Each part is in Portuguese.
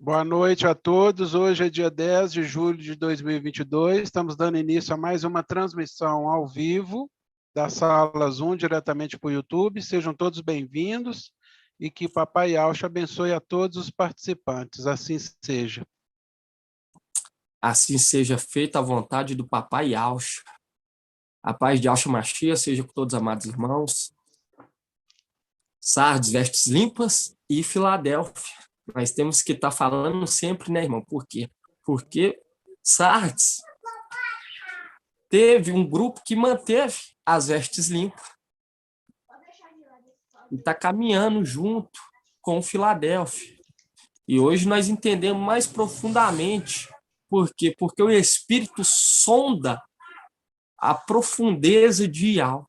Boa noite a todos. Hoje é dia 10 de julho de 2022. Estamos dando início a mais uma transmissão ao vivo da Sala Zoom, diretamente para o YouTube. Sejam todos bem-vindos e que Papai Yaucha abençoe a todos os participantes. Assim seja. Assim seja feita a vontade do Papai Yaucha. A paz de Yaucha Mashiach seja com todos os amados irmãos. Sardes, vestes limpas e Filadélfia. Nós temos que estar falando sempre, né, irmão? Por quê? Porque Sardes teve um grupo que manteve as vestes limpas e está caminhando junto com Filadélfia. E hoje nós entendemos mais profundamente por quê? Porque o Espírito sonda a profundeza de Yau.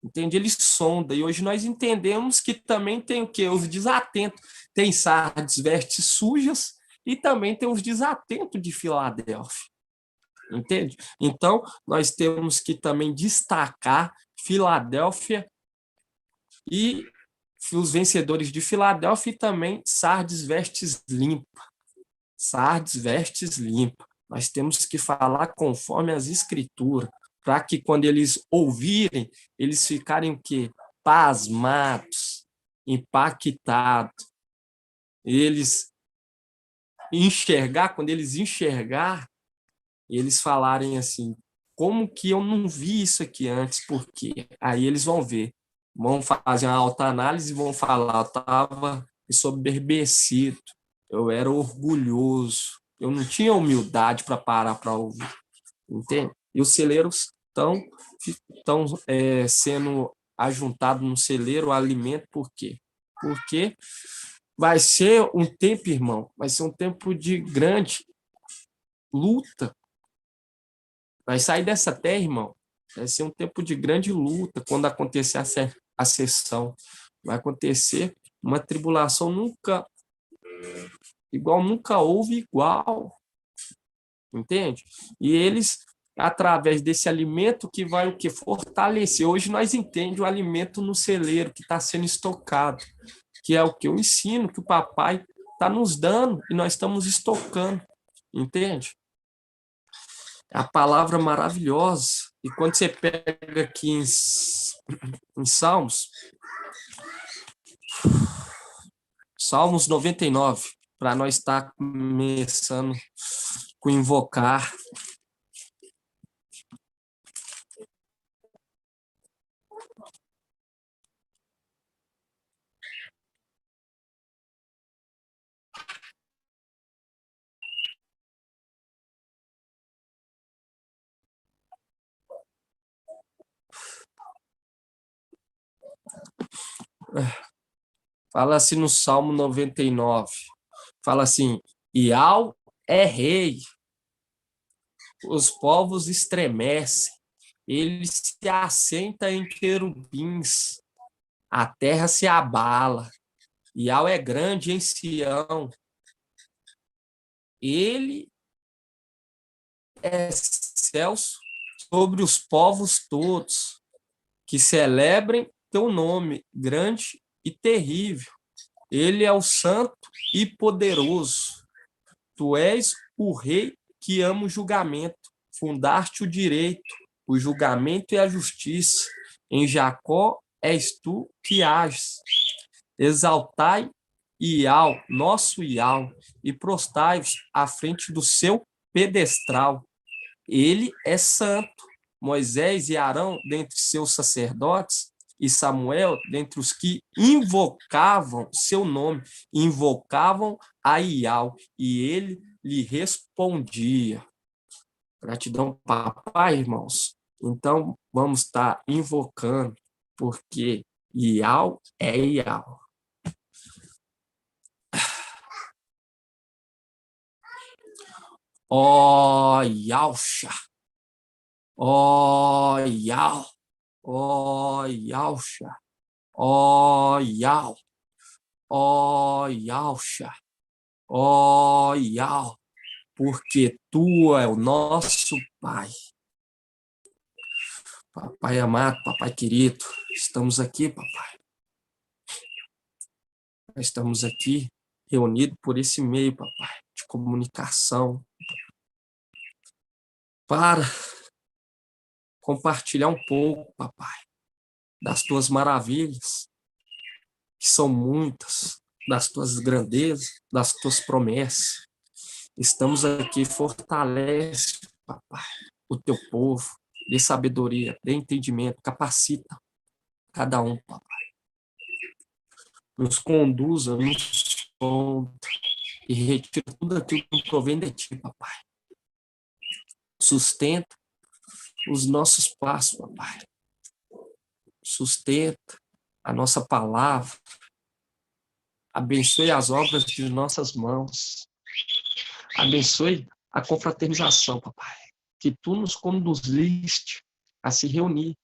Entende? Ele sonda. E hoje nós entendemos que também tem o quê? Os desatentos. Tem Sardes, vestes sujas, e também tem os desatentos de Filadélfia. Entende? Então, nós temos que também destacar Filadélfia e os vencedores de Filadélfia e também Sardes, vestes limpas. Sardes, vestes limpas. Nós temos que falar conforme as escrituras, para que quando eles ouvirem, eles ficarem o quê? Pasmados, impactados. Eles quando eles enxergar, eles falarem assim, como que eu não vi isso aqui antes? Porque aí eles vão ver, vão fazer uma autoanálise e vão falar, eu estava ensoberbecido, eu era orgulhoso, eu não tinha humildade para parar para ouvir, entende? E os celeiros estão sendo ajuntados no celeiro o alimento, por quê? Porque vai ser um tempo, irmão, vai ser um tempo de grande luta. Vai sair dessa terra, irmão, vai ser um tempo de grande luta quando acontecer a sessão. Vai acontecer uma tribulação nunca houve igual. Entende? E eles, através desse alimento que vai o que fortalecer. Hoje nós entendemos o alimento no celeiro que está sendo estocado, que é o que eu ensino, que o papai está nos dando e nós estamos estocando. Entende? É a palavra maravilhosa. E quando você pega aqui em Salmos 99, para nós estar começando com invocar. Fala assim no Salmo 99. Fala assim, Iau é rei. Os povos estremecem. Ele se assenta em querubins. A terra se abala. Iau é grande em Sião. Ele é excelso sobre os povos todos, que celebrem teu nome, grande e terrível. Ele é o santo e poderoso. Tu és o rei que ama o julgamento. Fundaste o direito, o julgamento e a justiça. Em Jacó és tu que ages. Exaltai Iau, nosso Iau, e prostai-vos à frente do seu pedestral. Ele é santo. Moisés e Arão, dentre seus sacerdotes, e Samuel, dentre os que invocavam seu nome, invocavam a Iau, e ele lhe respondia. Gratidão, papai, irmãos. Então, vamos estar invocando, porque Iau é Iau. Ó Yaucha, ó Yau, ó Yaucha, ó Yau, ó Yaucha, ó Yau, porque tu é o nosso Pai. Papai amado, papai querido, estamos aqui, papai. Estamos aqui reunido por esse meio, papai, de comunicação, para compartilhar um pouco, papai, das tuas maravilhas, que são muitas, das tuas grandezas, das tuas promessas. Estamos aqui, fortalece, papai, o teu povo, dê sabedoria, dê entendimento, capacita cada um, papai. Nos conduza, nos conta e retira tudo aquilo que provém de ti, papai. Sustenta os nossos passos, papai. Sustenta a nossa palavra. Abençoe as obras de nossas mãos. Abençoe a confraternização, papai. Que tu nos conduziste a se reunir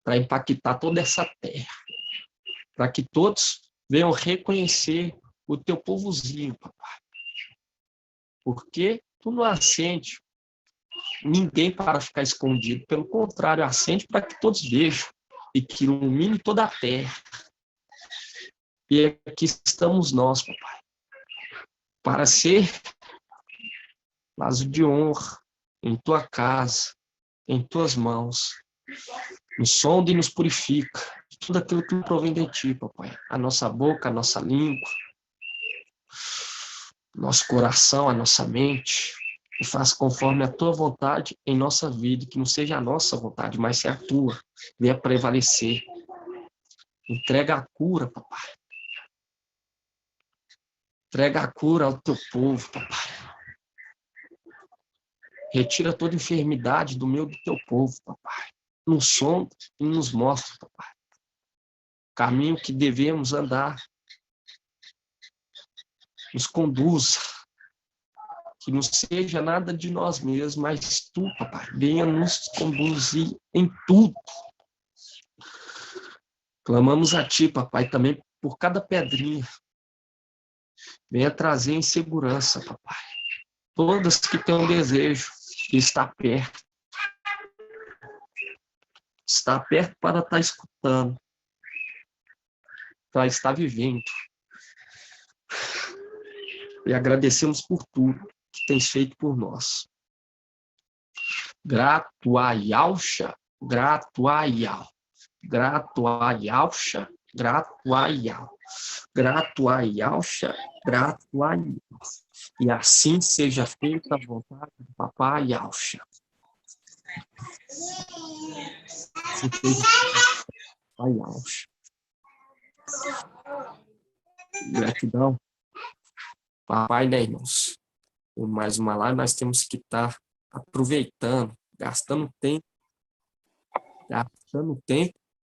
para impactar toda essa terra. Para que todos venham reconhecer o teu povozinho, papai. Porque tu não acende ninguém para ficar escondido. Pelo contrário, acende para que todos vejam e que ilumine toda a terra. E aqui estamos nós, papai, para ser vaso de honra em tua casa, em tuas mãos. Nos sonda e nos purifica de tudo aquilo que provém de ti, papai. A nossa boca, a nossa língua, nosso coração, a nossa mente. E faz conforme a tua vontade em nossa vida, que não seja a nossa vontade, mas seja a tua. Venha prevalecer. Entrega a cura, papai. Entrega a cura ao teu povo, papai. Retira toda enfermidade do meu e do teu povo, papai. Nos sonda e nos mostra, papai, o caminho que devemos andar. Nos conduza. Que não seja nada de nós mesmos, mas tu, papai, venha nos conduzir em tudo. Clamamos a ti, papai, também por cada pedrinha. Venha trazer em segurança, papai. Todas que têm um desejo de estar perto. Estar perto para estar escutando. Para estar vivendo. E agradecemos por tudo que tens feito por nós. Grato a Yalcha, grato a Yal. Grato a Yalcha, grato a Yal. Grato a Yalcha, grato a Yal. E assim seja feita a vontade do papai Yalcha. Assim seja feita a Yalcha. Gratidão. Papai, né, irmãos? Por mais uma live, nós temos que estar aproveitando, gastando tempo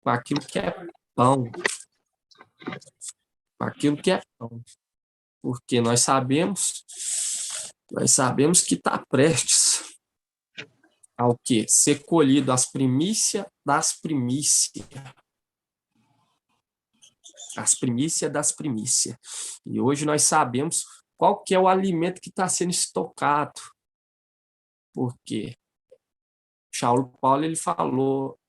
com aquilo que é pão. Com aquilo que é pão. Porque nós sabemos que está prestes ao quê? Ser colhido as primícias das primícias. As primícias das primícias. E hoje nós sabemos qual que é o alimento que está sendo estocado. Porque Saulo Paulo ele falou,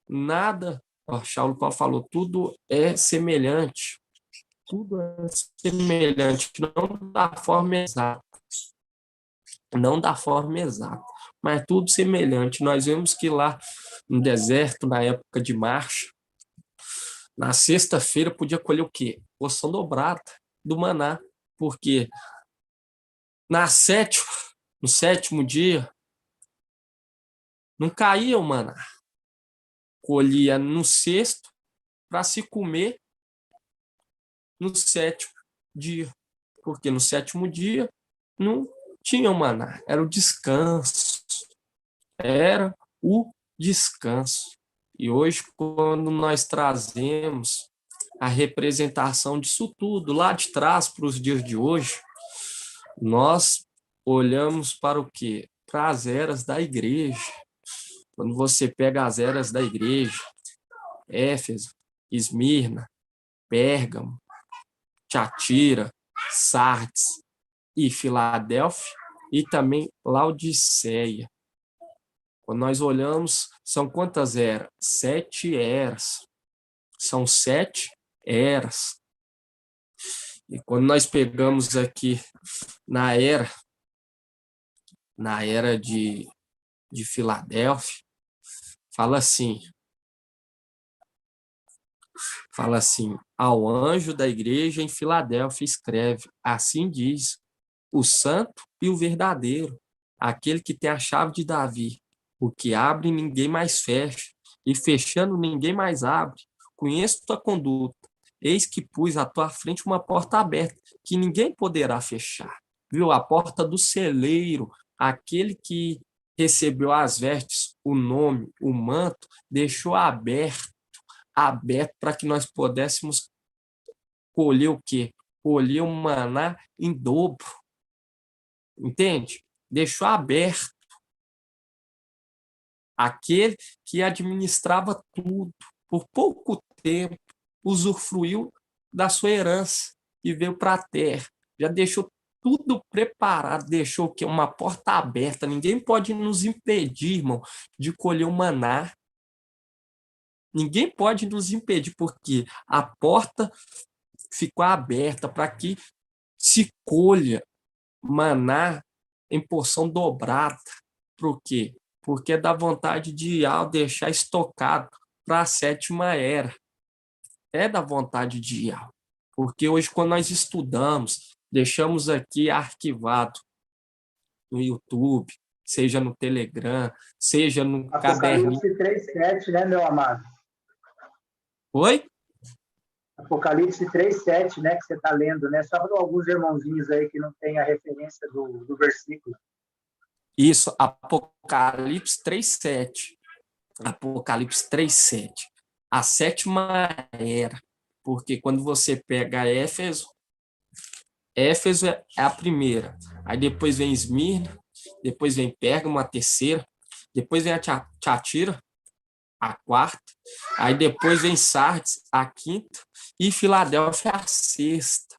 Saulo Paulo falou, tudo é semelhante. Tudo é semelhante, não da forma exata. Não da forma exata, mas tudo semelhante. Nós vemos que lá no deserto, na época de marcha, na sexta-feira podia colher o quê? Porção dobrada do maná, porque no sétimo dia, não caía o maná. Colhia no sexto para se comer no sétimo dia, porque no sétimo dia não tinha o maná, era o descanso. Era o descanso. E hoje, quando nós trazemos a representação disso tudo lá de trás para os dias de hoje, nós olhamos para o quê? Para as eras da igreja. Quando você pega as eras da igreja, Éfeso, Esmirna, Pérgamo, Tiatira, Sardes e Filadélfia, e também Laodiceia. Quando nós olhamos, são quantas eras? 7 eras. São 7 eras. E quando nós pegamos aqui na era de Filadélfia, fala assim, ao anjo da igreja em Filadélfia escreve, assim diz o santo e o verdadeiro, aquele que tem a chave de Davi, o que abre ninguém mais fecha, e fechando ninguém mais abre. Conheço tua conduta, eis que pus à tua frente uma porta aberta, que ninguém poderá fechar. Viu? A porta do celeiro, aquele que recebeu as vestes, o nome, o manto, deixou aberto para que nós pudéssemos colher o quê? Colher o maná em dobro. Entende? Deixou aberto aquele que administrava tudo. Por pouco tempo, usufruiu da sua herança e veio para a terra. Já deixou tudo preparado, deixou que uma porta aberta. Ninguém pode nos impedir, irmão, de colher o maná. Ninguém pode nos impedir, porque a porta ficou aberta para que se colha maná em porção dobrada. Por quê? Porque é da vontade de Yahweh deixar estocado para a sétima era. É da vontade de Yahweh. Porque hoje, quando nós estudamos, deixamos aqui arquivado no YouTube, seja no Telegram, seja no caderninho. Apocalipse 3:7, né, meu amado? Oi? Apocalipse 3:7, né, que você está lendo, né? Só para alguns irmãozinhos aí que não tem a referência do versículo. Isso, Apocalipse 3:7. Apocalipse 3:7. A sétima era. Porque quando você pega Éfeso é a primeira. Aí depois vem Esmirna, depois vem Pérgamo, a terceira. Depois vem a Tiatira, a quarta. Aí depois vem Sardes, a quinta. E Filadélfia, a sexta.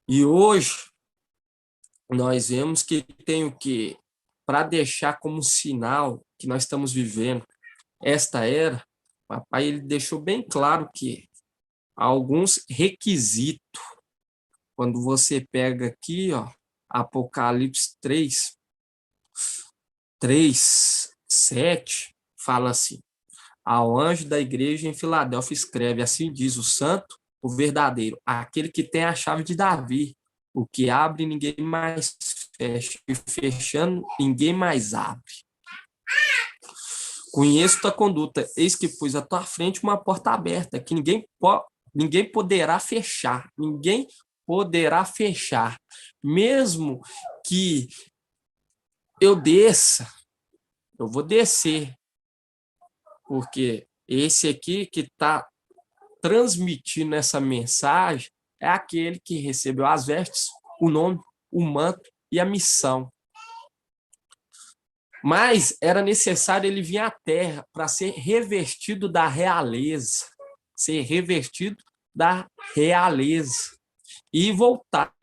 E hoje nós vemos que tem o quê? Para deixar como sinal que nós estamos vivendo esta era, o papai ele deixou bem claro que há alguns requisitos. Quando você pega aqui, ó, Apocalipse 3:7, fala assim: ao anjo da igreja em Filadélfia escreve, assim diz o santo, o verdadeiro, aquele que tem a chave de Davi, o que abre ninguém mais fecha, e fechando ninguém mais abre. Conheço tua conduta, eis que pus à tua frente uma porta aberta, que ninguém poderá fechar, ninguém poderá fechar. Mesmo que eu desça, eu vou descer, porque esse aqui que está transmitindo essa mensagem é aquele que recebeu as vestes, o nome, o manto e a missão. Mas era necessário ele vir à terra para ser revestido da realeza, ser revestido da realeza e voltar.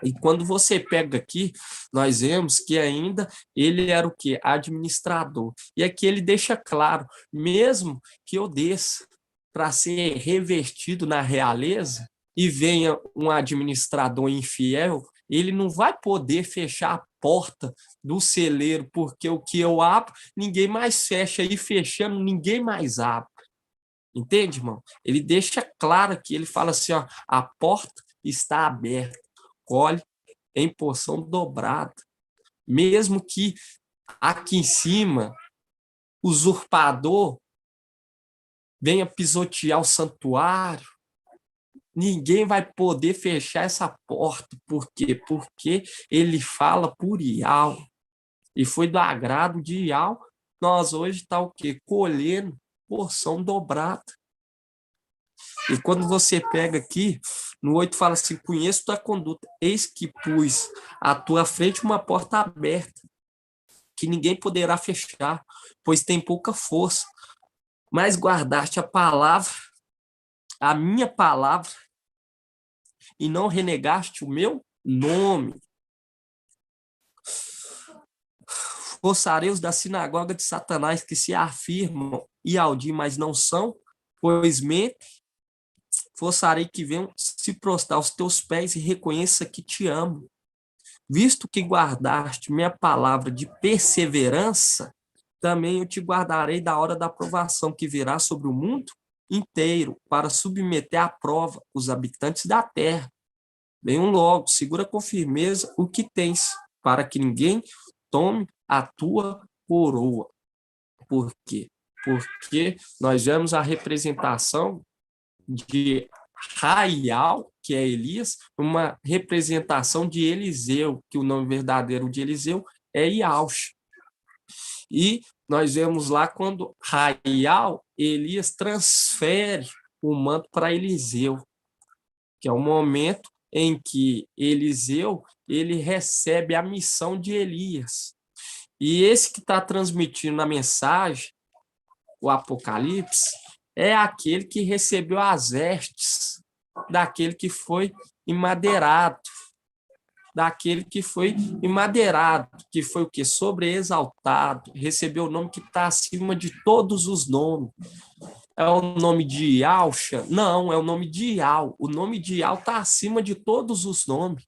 E quando você pega aqui, nós vemos que ainda ele era o quê? Administrador. E aqui ele deixa claro, mesmo que eu desça para ser revestido na realeza e venha um administrador infiel, ele não vai poder fechar a porta do celeiro, porque o que eu abro, ninguém mais fecha, e fechando, ninguém mais abre. Entende, irmão? Ele deixa claro aqui, ele fala assim, ó, a porta está aberta, colhe em porção dobrada. Mesmo que aqui em cima, o usurpador venha pisotear o santuário, ninguém vai poder fechar essa porta. Por quê? Porque ele fala por Yahweh. E foi do agrado de Yahweh. Nós hoje está o quê? Colhendo porção dobrada. E quando você pega aqui, no 8 fala assim, conheço tua conduta, eis que pus à tua frente uma porta aberta, que ninguém poderá fechar, pois tem pouca força. Mas guardaste a palavra, a minha palavra, e não renegaste o meu nome. Forçarei os da sinagoga de Satanás que se afirmam e audi, mas não são, pois mentem forçarei que venham se prostrar aos teus pés e reconheça que te amo. Visto que guardaste minha palavra de perseverança, também eu te guardarei da hora da provação que virá sobre o mundo inteiro para submeter à prova os habitantes da terra. Venham logo, segura com firmeza o que tens, para que ninguém tome a tua coroa. Por quê? Porque nós vemos a representação de Raial, que é Elias, uma representação de Eliseu, que o nome verdadeiro de Eliseu é Iaush. E nós vemos lá quando Raial, Elias transfere o manto para Eliseu, que é o momento em que Eliseu ele recebe a missão de Elias. E esse que está transmitindo a mensagem, o Apocalipse, é aquele que recebeu as vestes daquele que foi emadeirado. Daquele que foi emadeirado, que foi o quê? Sobreexaltado, recebeu o nome que está acima de todos os nomes. É o nome de Yalcha? Não, é o nome de Ial. O nome de Ial está acima de todos os nomes.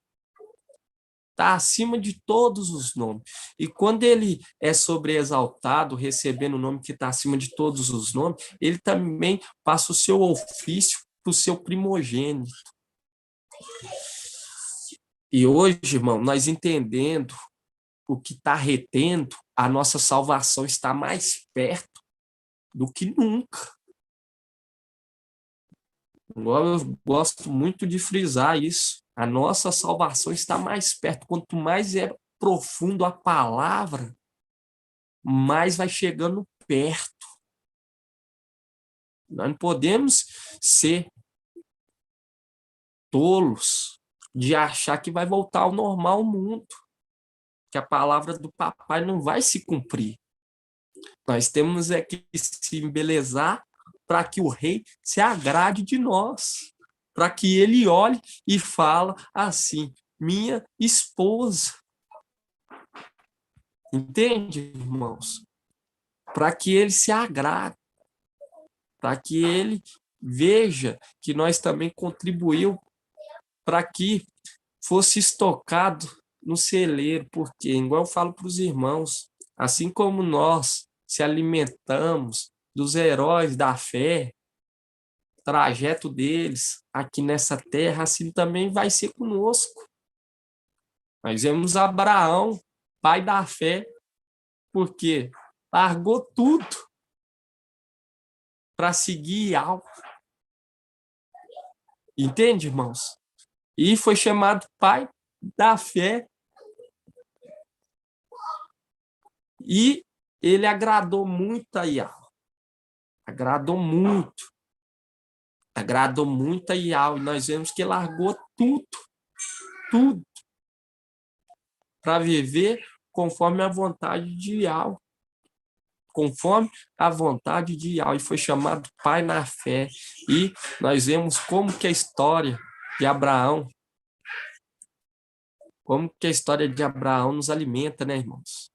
Está acima de todos os nomes. E quando ele é sobreexaltado, recebendo o nome que está acima de todos os nomes, ele também passa o seu ofício para o seu primogênito. E hoje, irmão, nós entendendo o que está retendo, a nossa salvação está mais perto do que nunca. Eu gosto muito de frisar isso. A nossa salvação está mais perto. Quanto mais é profundo a palavra, mais vai chegando perto. Nós não podemos ser tolos de achar que vai voltar ao normal o mundo, que a palavra do papai não vai se cumprir. Nós temos é que se embelezar para que o rei se agrade de nós, para que ele olhe e fala assim, minha esposa. Entende, irmãos? Para que ele se agrade, para que ele veja que nós também contribuímos para que fosse estocado no celeiro, porque, igual eu falo para os irmãos, assim como nós se alimentamos dos heróis da fé, trajeto deles aqui nessa terra, assim também vai ser conosco. Nós vemos Abraão, pai da fé, porque largou tudo para seguir algo. Entende, irmãos? E foi chamado pai da fé. E ele agradou muito a Ial. Agradou muito a Ial. E nós vemos que ele largou tudo, para viver conforme a vontade de Ial. Conforme a vontade de Ial. E foi chamado pai na fé. E nós vemos como que a história de Abraão, nos alimenta, né, irmãos?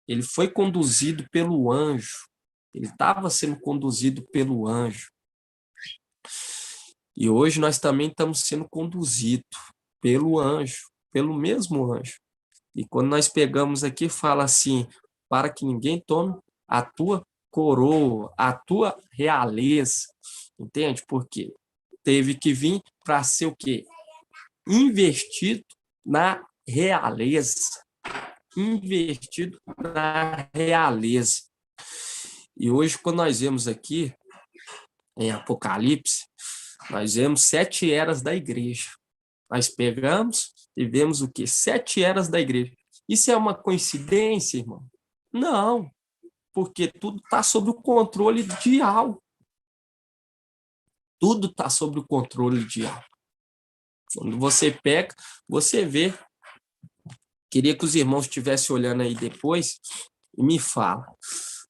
Ele foi conduzido pelo anjo. Ele estava sendo conduzido pelo anjo. E hoje nós também estamos sendo conduzidos pelo anjo, pelo mesmo anjo. E quando nós pegamos aqui, fala assim, para que ninguém tome a tua coroa, a tua realeza. Entende? Porque teve que vir para ser o quê? Investido na realeza. Investido na realeza. E hoje, quando nós vemos aqui, em Apocalipse, nós vemos 7 eras da igreja. Nós pegamos e vemos o quê? 7 eras da igreja. Isso é uma coincidência, irmão? Não, porque tudo está sob o controle de algo. Tudo está sob o controle de algo. Quando você pega, você vê. Queria que os irmãos estivessem olhando aí depois e me fala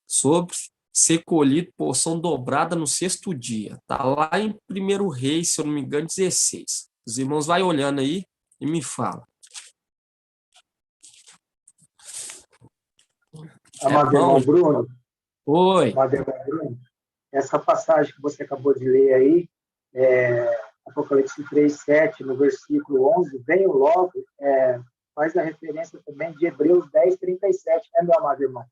sobre ser colhido porção dobrada no 6º dia. Está lá em 1 Reis, se eu não me engano, 16. Os irmãos vai olhando aí e me fala. Amado irmão Bruno. Oi. Amado irmão Bruno, essa passagem que você acabou de ler aí, Apocalipse 3:7, no versículo 11, venho logo, faz a referência também de Hebreus 10:37, né, meu amado irmão?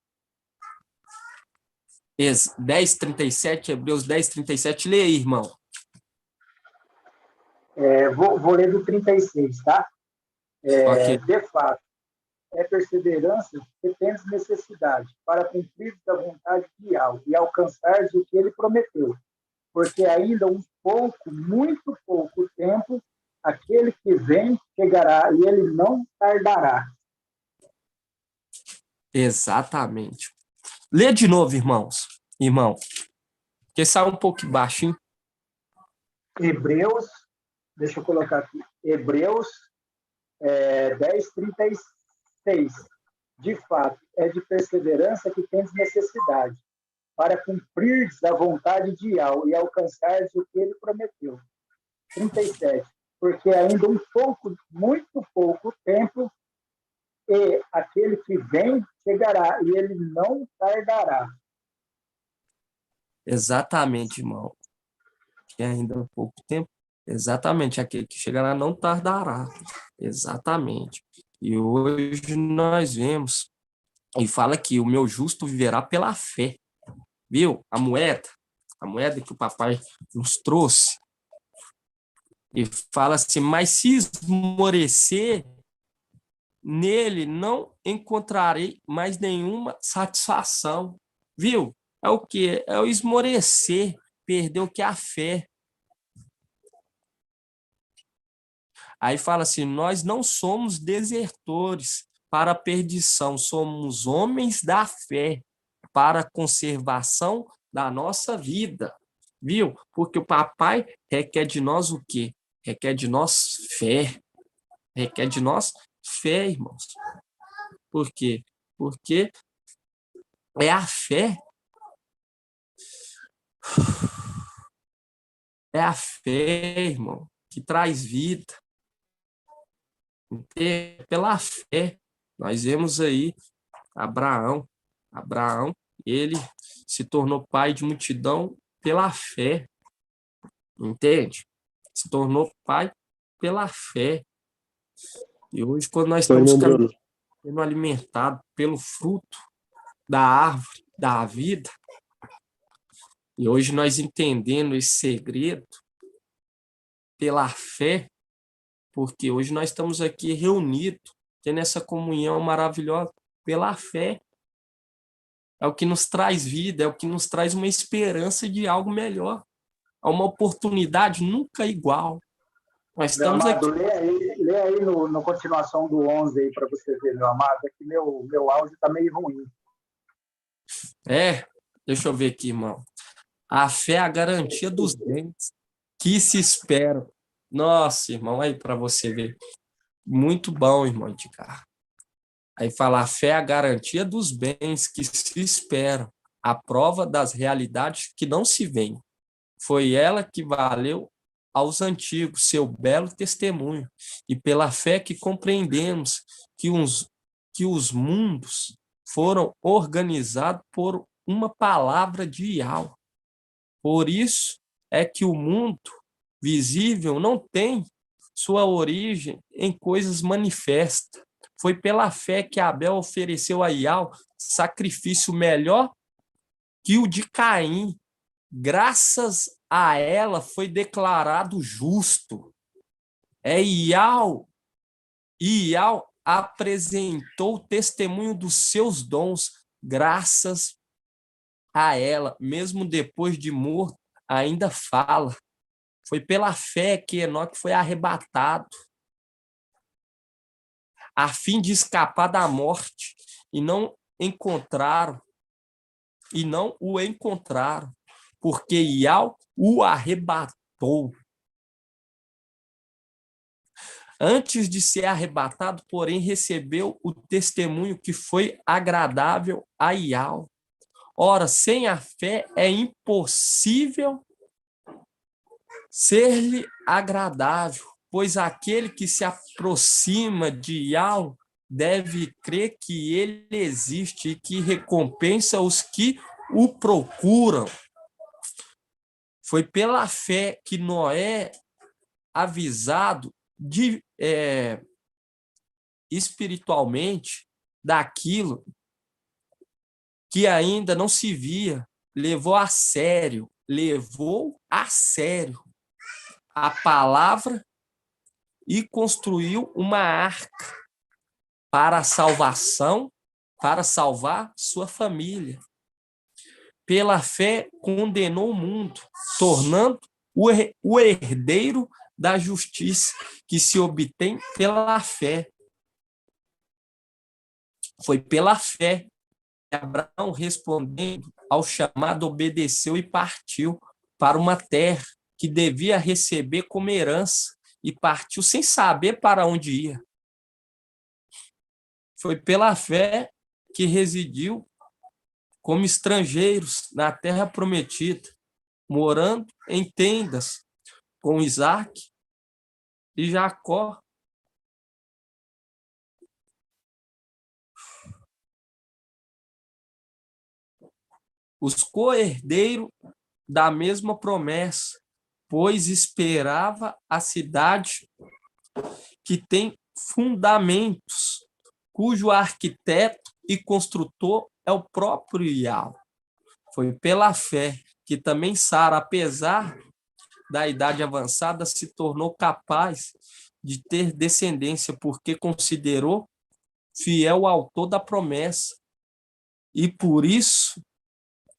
10:37, Hebreus 10:37, lê aí, irmão. Vou ler do 36, tá? Ok. De fato, é perseverança que tens necessidade para cumprir a vontade de Yahweh e alcançares o que ele prometeu. Porque ainda um pouco, muito pouco tempo, aquele que vem chegará e ele não tardará. Exatamente. Lê de novo, irmãos. Irmão, que sai um pouco baixinho. Hebreus, deixa eu colocar aqui, Hebreus 10:36. De fato, é de perseverança que tens necessidade, para cumprir a vontade de Yahweh e alcançares o que ele prometeu. 37. Porque ainda um pouco, muito pouco tempo, e aquele que vem chegará, e ele não tardará. Exatamente, irmão. Que ainda há pouco tempo. Exatamente, aquele que chegará não tardará. Exatamente. E hoje nós vemos, e fala que o meu justo viverá pela fé. Viu? A moeda que o papai nos trouxe. E fala assim, mas se esmorecer, nele não encontrarei mais nenhuma satisfação. Viu? É o quê? É o esmorecer, perder o que é a fé. Aí fala assim, nós não somos desertores para a perdição, somos homens da fé para a conservação da nossa vida. Viu? Porque o papai requer de nós o quê? Requer de nós fé. Requer de nós fé, irmãos. Por quê? Porque é a fé. É a fé, irmão, que traz vida. Pela fé, nós vemos aí Abraão, ele se tornou pai de multidão pela fé, entende? Se tornou pai pela fé. E hoje, quando nós estamos sendo alimentados pelo fruto da árvore da vida, e hoje nós entendendo esse segredo pela fé, porque hoje nós estamos aqui reunidos, tendo essa comunhão maravilhosa pela fé. É o que nos traz vida, é o que nos traz uma esperança de algo melhor. É uma oportunidade nunca igual. Nós Meu estamos amado, aqui. lê aí no continuação do 11 aí para você ver, meu amado, é que meu áudio está meio ruim. Deixa eu ver aqui, irmão. A fé é a garantia dos bens que se esperam. Nossa, irmão, aí para você ver. Muito bom, irmão Edgar. Aí fala, a fé é a garantia dos bens que se esperam, a prova das realidades que não se veem. Foi ela que valeu aos antigos seu belo testemunho, e pela fé que compreendemos que os mundos foram organizados por uma palavra de Yahweh. Por isso é que o mundo visível não tem sua origem em coisas manifestas. Foi pela fé que Abel ofereceu a Yahweh sacrifício melhor que o de Caim. Graças a ela foi declarado justo. Yahweh apresentou o testemunho dos seus dons, graças a ela, mesmo depois de morto, ainda fala. Foi pela fé que Enoque foi arrebatado, a fim de escapar da morte, e não o encontraram, porque Yahweh o arrebatou. Antes de ser arrebatado, porém, recebeu o testemunho que foi agradável a Yahweh. Ora, sem a fé é impossível ser-lhe agradável, pois aquele que se aproxima de Yahweh deve crer que ele existe e que recompensa os que o procuram. Foi pela fé que Noé, avisado espiritualmente daquilo que ainda não se via, levou a sério a palavra e construiu uma arca para a salvação, para salvar sua família. Pela fé, condenou o mundo, tornando o herdeiro da justiça que se obtém pela fé. Foi pela fé que Abraão, respondendo ao chamado, obedeceu e partiu para uma terra que devia receber como herança e partiu sem saber para onde ia. Foi pela fé que residiu como estrangeiros na terra prometida, morando em tendas com Isaac e Jacó. Os co-herdeiros da mesma promessa, pois esperava a cidade que tem fundamentos, cujo arquiteto e construtor é o próprio Yahweh. Foi pela fé que também Sara, apesar da idade avançada, se tornou capaz de ter descendência, porque considerou fiel o autor da promessa. E por isso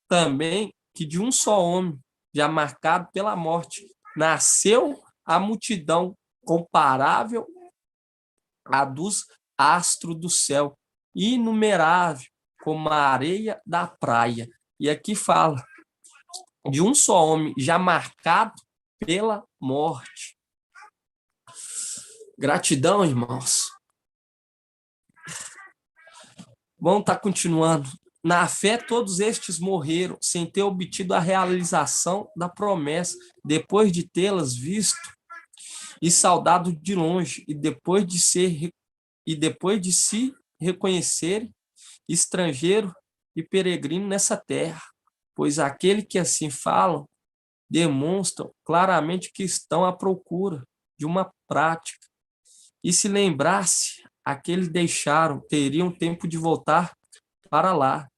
também que de um só homem, já marcado pela morte, nasceu a multidão comparável à dos astros do céu, inumerável como a areia da praia. E aqui fala de um só homem, já marcado pela morte. Gratidão, irmãos. Vamos estar continuando. Na fé, todos estes morreram sem ter obtido a realização da promessa, depois de tê-las visto e saudado de longe, e depois de se reconhecerem estrangeiro e peregrino nessa terra. Pois aquele que assim falam demonstram claramente que estão à procura de uma prática. E se lembrasse aqueles deixaram, teriam tempo de voltar para lá.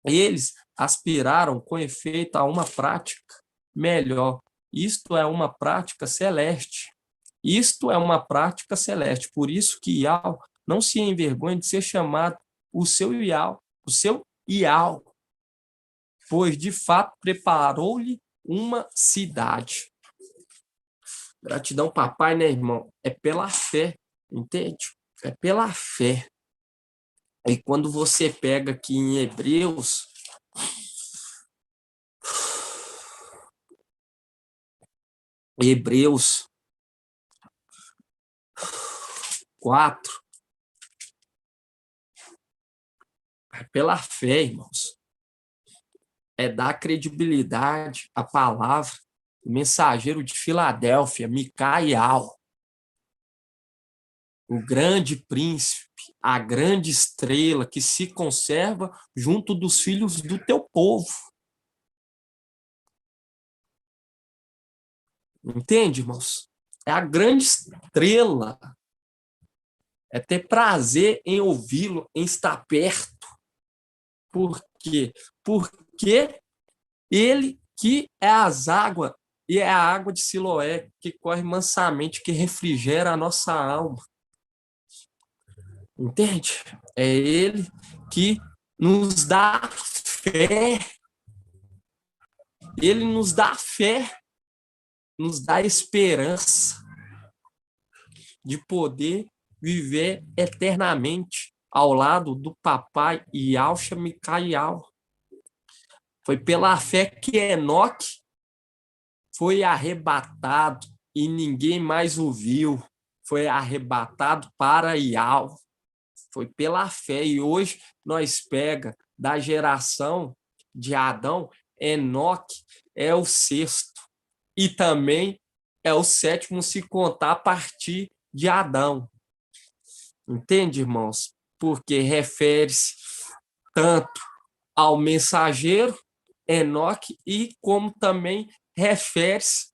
Eles aspiraram com efeito a uma prática melhor. Isto é uma prática celeste. Isto é uma prática celeste. Por isso que Yahweh não se envergonha de ser chamado o seu Yahweh, pois de fato preparou-lhe uma cidade. Gratidão, papai, né, irmão? É pela fé, entende? É pela fé. E quando você pega aqui em Hebreus, Hebreus 4, é pela fé, irmãos. É dar credibilidade à palavra do mensageiro de Filadélfia, Micael, o grande príncipe, a grande estrela que se conserva junto dos filhos do teu povo. Entende, irmãos? É a grande estrela. É ter prazer em ouvi-lo, em estar perto. Por quê? Porque ele que é as águas, e é a água de Siloé, que corre mansamente, que refrigera a nossa alma. Entende? É ele que nos dá fé. Ele nos dá fé, nos dá esperança de poder viver eternamente ao lado do papai Yahshua Micael. Foi pela fé que Enoque foi arrebatado e ninguém mais o viu. Foi arrebatado para Yahweh. Foi pela fé. E hoje nós pega da geração de Adão, Enoque é o sexto. E também é o sétimo se contar a partir de Adão. Entende, irmãos? Porque refere-se tanto ao mensageiro Enoque e como também refere-se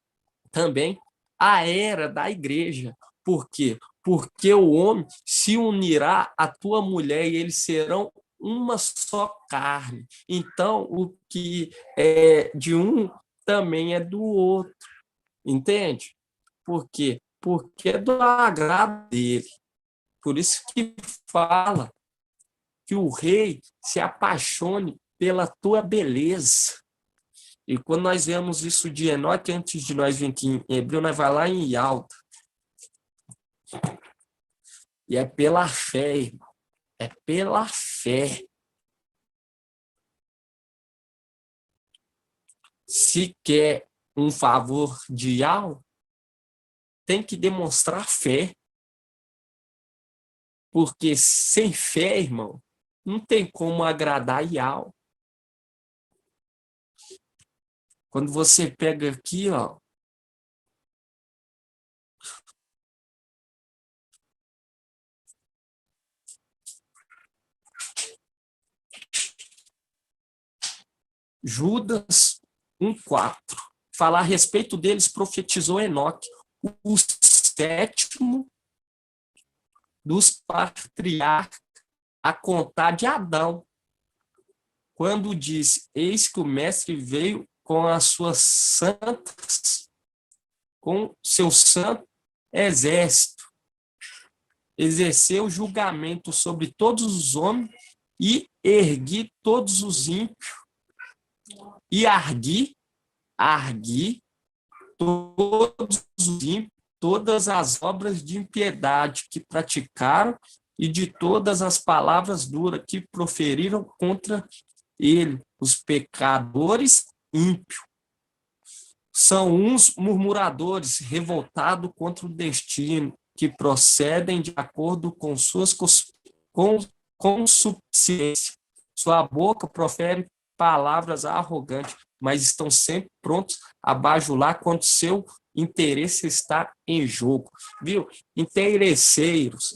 também à era da igreja. Por quê? Porque o homem se unirá à tua mulher e eles serão uma só carne. Então, o que é de um também é do outro. Entende? Por quê? Porque é do agrado dele. Por isso que fala que o rei se apaixone pela tua beleza. E quando nós vemos isso de Enoque, antes de nós vir aqui em Hebreu, nós vai lá em Alta. E é pela fé, irmão. É pela fé. Se quer um favor de Yahweh, tem que demonstrar fé. Porque sem fé, irmão, não tem como agradar Yahweh. Quando você pega aqui, ó, Judas 1:4, falar a respeito deles, profetizou Enoque, o sétimo dos patriarcas, a contar de Adão, quando diz: eis que o mestre veio com as suas santas, com seu santo exército, exerceu julgamento sobre todos os homens e ergui todos os ímpios e argui todos os ímpios, todas as obras de impiedade que praticaram e de todas as palavras duras que proferiram contra ele, os pecadores ímpios. São uns murmuradores, revoltados contra o destino, que procedem de acordo com suas consubstâncias. Sua boca profere palavras arrogantes, mas estão sempre prontos a bajular quando seu interesse está em jogo. Viu? Interesseiros.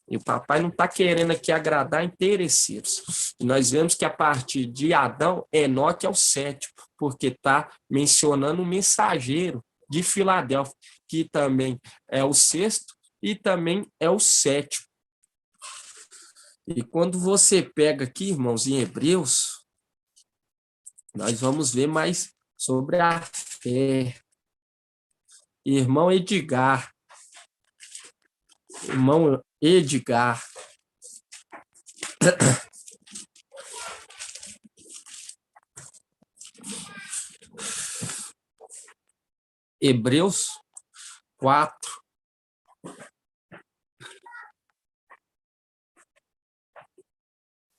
E o papai não está querendo aqui agradar interesseiros. E nós vemos que a partir de Adão, Enoque é o sétimo, porque está mencionando o mensageiro de Filadélfia, que também é o sexto e também é o sétimo. E quando você pega aqui, irmãos, em Hebreus, nós vamos ver mais sobre a fé. Irmão Edgar. Hebreus 4.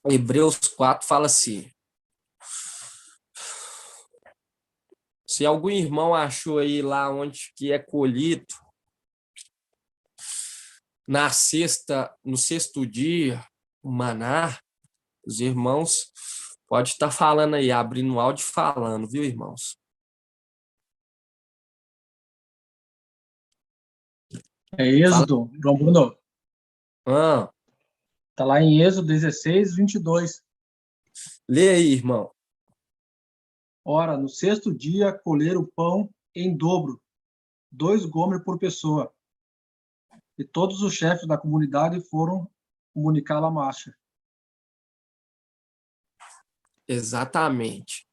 Hebreus 4 fala assim: se algum irmão achou aí lá onde que é colhido, no sexto dia, o maná, os irmãos pode estar falando aí, abrindo o áudio e falando, viu, irmãos? É Êxodo, João Bruno. Está lá em Êxodo 16, 22. Lê aí, irmão. Ora, no sexto dia, colher o pão em dobro, 2 gomer por pessoa. E todos os chefes da comunidade foram comunicá-la à marcha. Exatamente,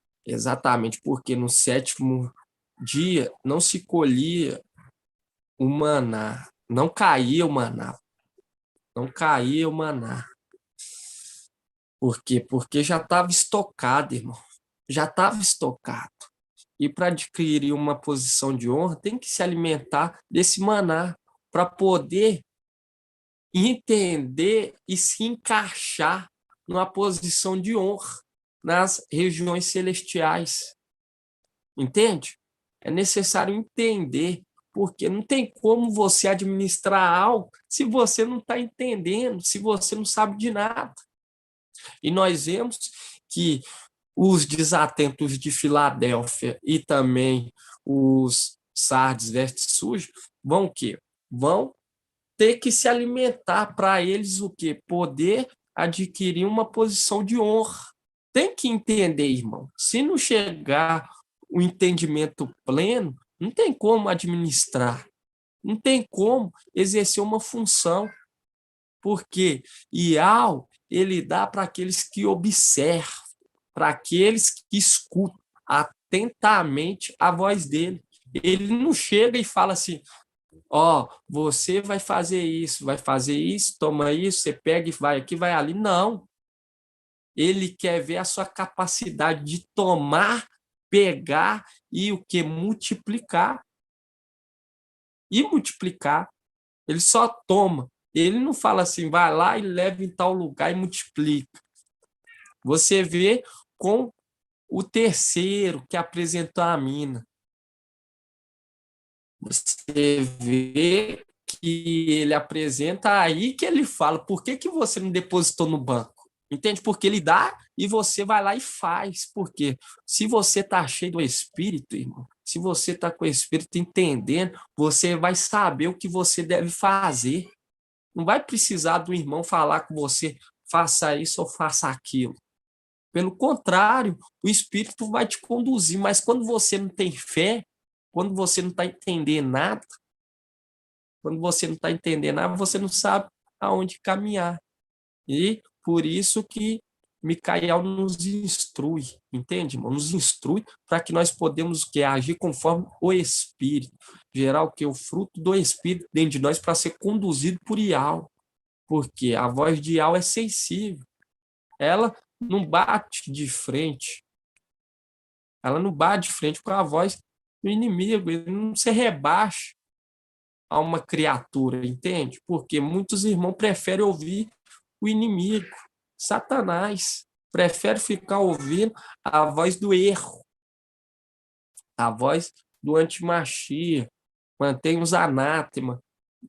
porque no sétimo dia não se colhia o maná, não caía o maná. Por quê? Porque já estava estocado, irmão. Já estava estocado. E para adquirir uma posição de honra, tem que se alimentar desse maná para poder entender e se encaixar numa posição de honra nas regiões celestiais. Entende? É necessário entender, porque não tem como você administrar algo se você não está entendendo, se você não sabe de nada. E nós vemos que os desatentos de Filadélfia e também os Sardes vestes sujos vão o quê? Vão ter que se alimentar para eles o quê? Poder adquirir uma posição de honra. Tem que entender, irmão. Se não chegar o entendimento pleno, não tem como administrar, não tem como exercer uma função, porque Iau, ele dá para aqueles que observam, para aqueles que escutam atentamente a voz dele. Ele não chega e fala assim, ó, você vai fazer isso, toma isso, você pega e vai aqui, vai ali. Não. Ele quer ver a sua capacidade de tomar, pegar e o que? Multiplicar. E multiplicar. Ele só toma. Ele não fala assim, vai lá e leva em tal lugar e multiplica. Você vê com o terceiro que apresentou a mina. Você vê que ele apresenta aí que ele fala, por que você não depositou no banco? Entende? Porque ele dá e você vai lá e faz. Por quê? Se você está cheio do Espírito, irmão, se você está com o Espírito entendendo, você vai saber o que você deve fazer. Não vai precisar do irmão falar com você, faça isso ou faça aquilo. Pelo contrário, o Espírito vai te conduzir. Mas quando você não tem fé, quando você não está entendendo nada, você não sabe aonde caminhar. E por isso que Micael nos instrui, entende, irmão? Nos instrui para que nós podemos agir conforme o Espírito, gerar o que? O fruto do Espírito dentro de nós para ser conduzido por Iau, porque a voz de Iau é sensível, ela não bate de frente, com a voz do inimigo, ele não se rebaixa a uma criatura, entende? Porque muitos irmãos preferem ouvir o inimigo, Satanás, prefere ficar ouvindo a voz do erro, a voz do antimachia, mantém os anátemas,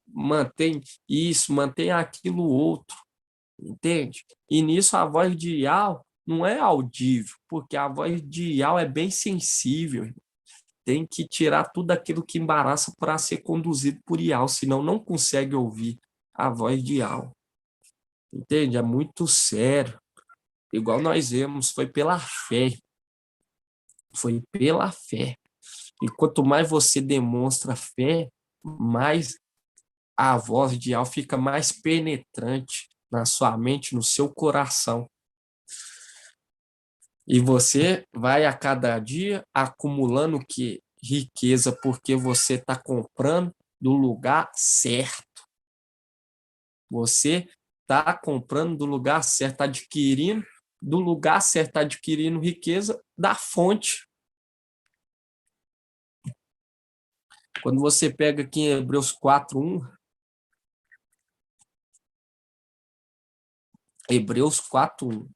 mantém isso, mantém aquilo outro, entende? E nisso a voz de Iau não é audível, porque a voz de Iau é bem sensível, tem que tirar tudo aquilo que embaraça para ser conduzido por Iau, senão não consegue ouvir a voz de Iau. Entende? É muito sério. Igual nós vemos, foi pela fé. Foi pela fé. E quanto mais você demonstra fé, mais a voz de Iau fica mais penetrante na sua mente, no seu coração. E você vai a cada dia acumulando o quê? Riqueza, porque você está comprando do lugar certo. Você está comprando do lugar certo, está adquirindo do lugar certo, está adquirindo riqueza da fonte. Quando você pega aqui em Hebreus 4:1, Hebreus 4:1,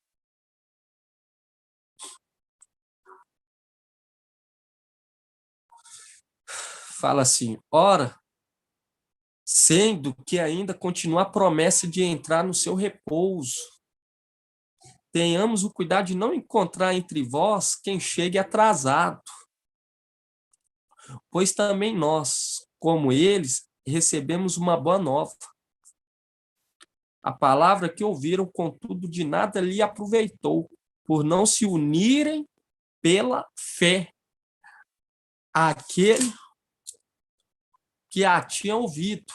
fala assim, ora, sendo que ainda continua a promessa de entrar no seu repouso, tenhamos o cuidado de não encontrar entre vós quem chegue atrasado, pois também nós, como eles, recebemos uma boa nova. A palavra que ouviram, contudo, de nada lhe aproveitou, por não se unirem pela fé àquele que a tinha ouvido.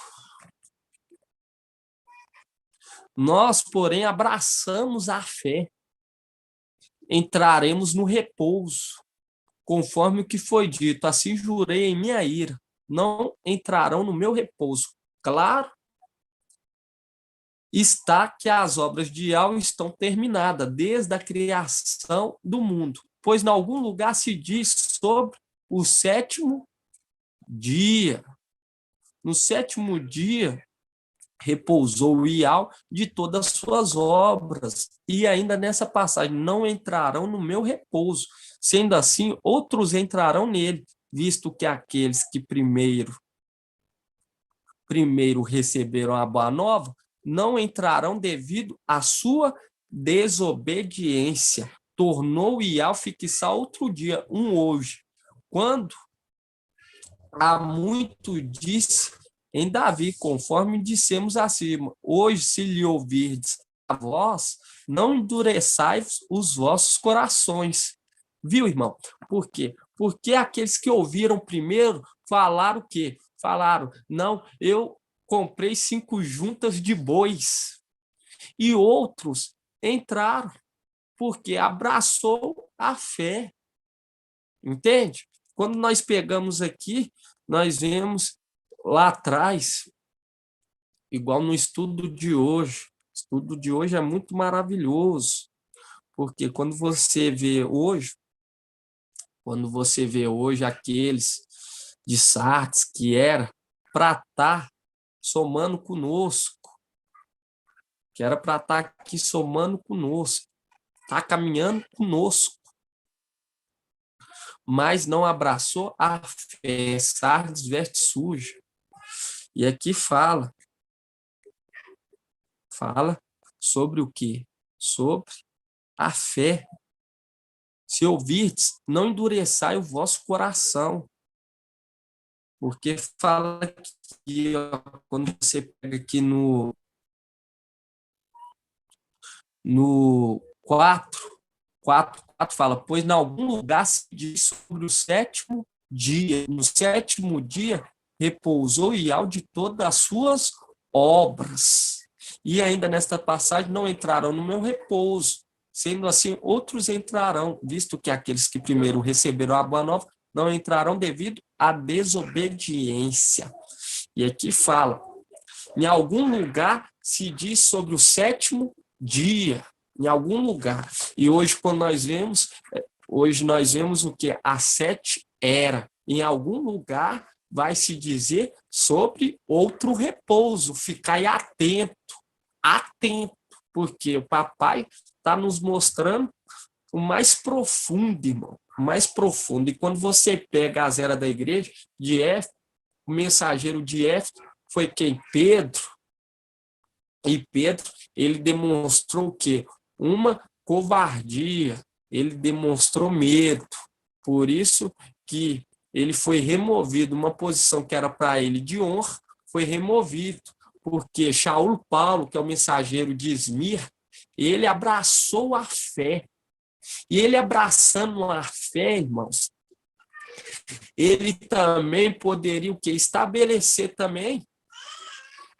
Nós, porém, abraçamos a fé, entraremos no repouso, conforme o que foi dito, assim jurei em minha ira, não entrarão no meu repouso. Claro está que as obras de Iau estão terminadas desde a criação do mundo, pois em algum lugar se diz sobre o sétimo dia. No sétimo dia repousou Iau de todas as suas obras, e ainda nessa passagem, não entrarão no meu repouso. Sendo assim, outros entrarão nele, visto que aqueles que primeiro receberam a boa nova, não entrarão devido à sua desobediência. Tornou Iau fixar outro dia, hoje, quando há muito disse em Davi, conforme dissemos acima, hoje, se lhe ouvirdes a voz, não endureçais os vossos corações. Viu, irmão? Por quê? Porque aqueles que ouviram primeiro falaram o quê? Falaram, não, eu comprei 5 juntas de bois. E outros entraram, porque abraçou a fé. Entende? Quando nós pegamos aqui, nós vemos lá atrás, igual no estudo de hoje. O estudo de hoje é muito maravilhoso, porque quando você vê hoje aqueles de Sardes que era para estar somando conosco, que era para estar aqui somando conosco, está caminhando conosco, mas não abraçou a fé. Sardes veste suja. E aqui fala sobre o quê? Sobre a fé. Se ouvirdes, não endureçai o vosso coração. Porque fala aqui, ó, quando você pega aqui no 4 fala, pois em algum lugar se diz sobre o 7º dia, no 7º dia repousou Iau de todas as suas obras. E ainda nesta passagem não entrarão no meu repouso, sendo assim outros entrarão, visto que aqueles que primeiro receberam a boa nova não entrarão devido à desobediência. E aqui fala, em algum lugar se diz sobre o 7º dia, em algum lugar. E hoje, quando nós vemos, o que? A 7 era. Em algum lugar vai se dizer sobre outro repouso. Ficai atento, porque o papai está nos mostrando o mais profundo, irmão, o mais profundo. E quando você pega as eras da igreja, de Éfeso, o mensageiro de Éfeso foi quem? Pedro. E Pedro, ele demonstrou o quê? Uma covardia, ele demonstrou medo. Por isso que ele foi removido, uma posição que era para ele de honra, foi removido, porque Shaul Paulo, que é o mensageiro de Esmir, ele abraçou a fé. E ele abraçando a fé, irmãos, ele também poderia o quê? Estabelecer também,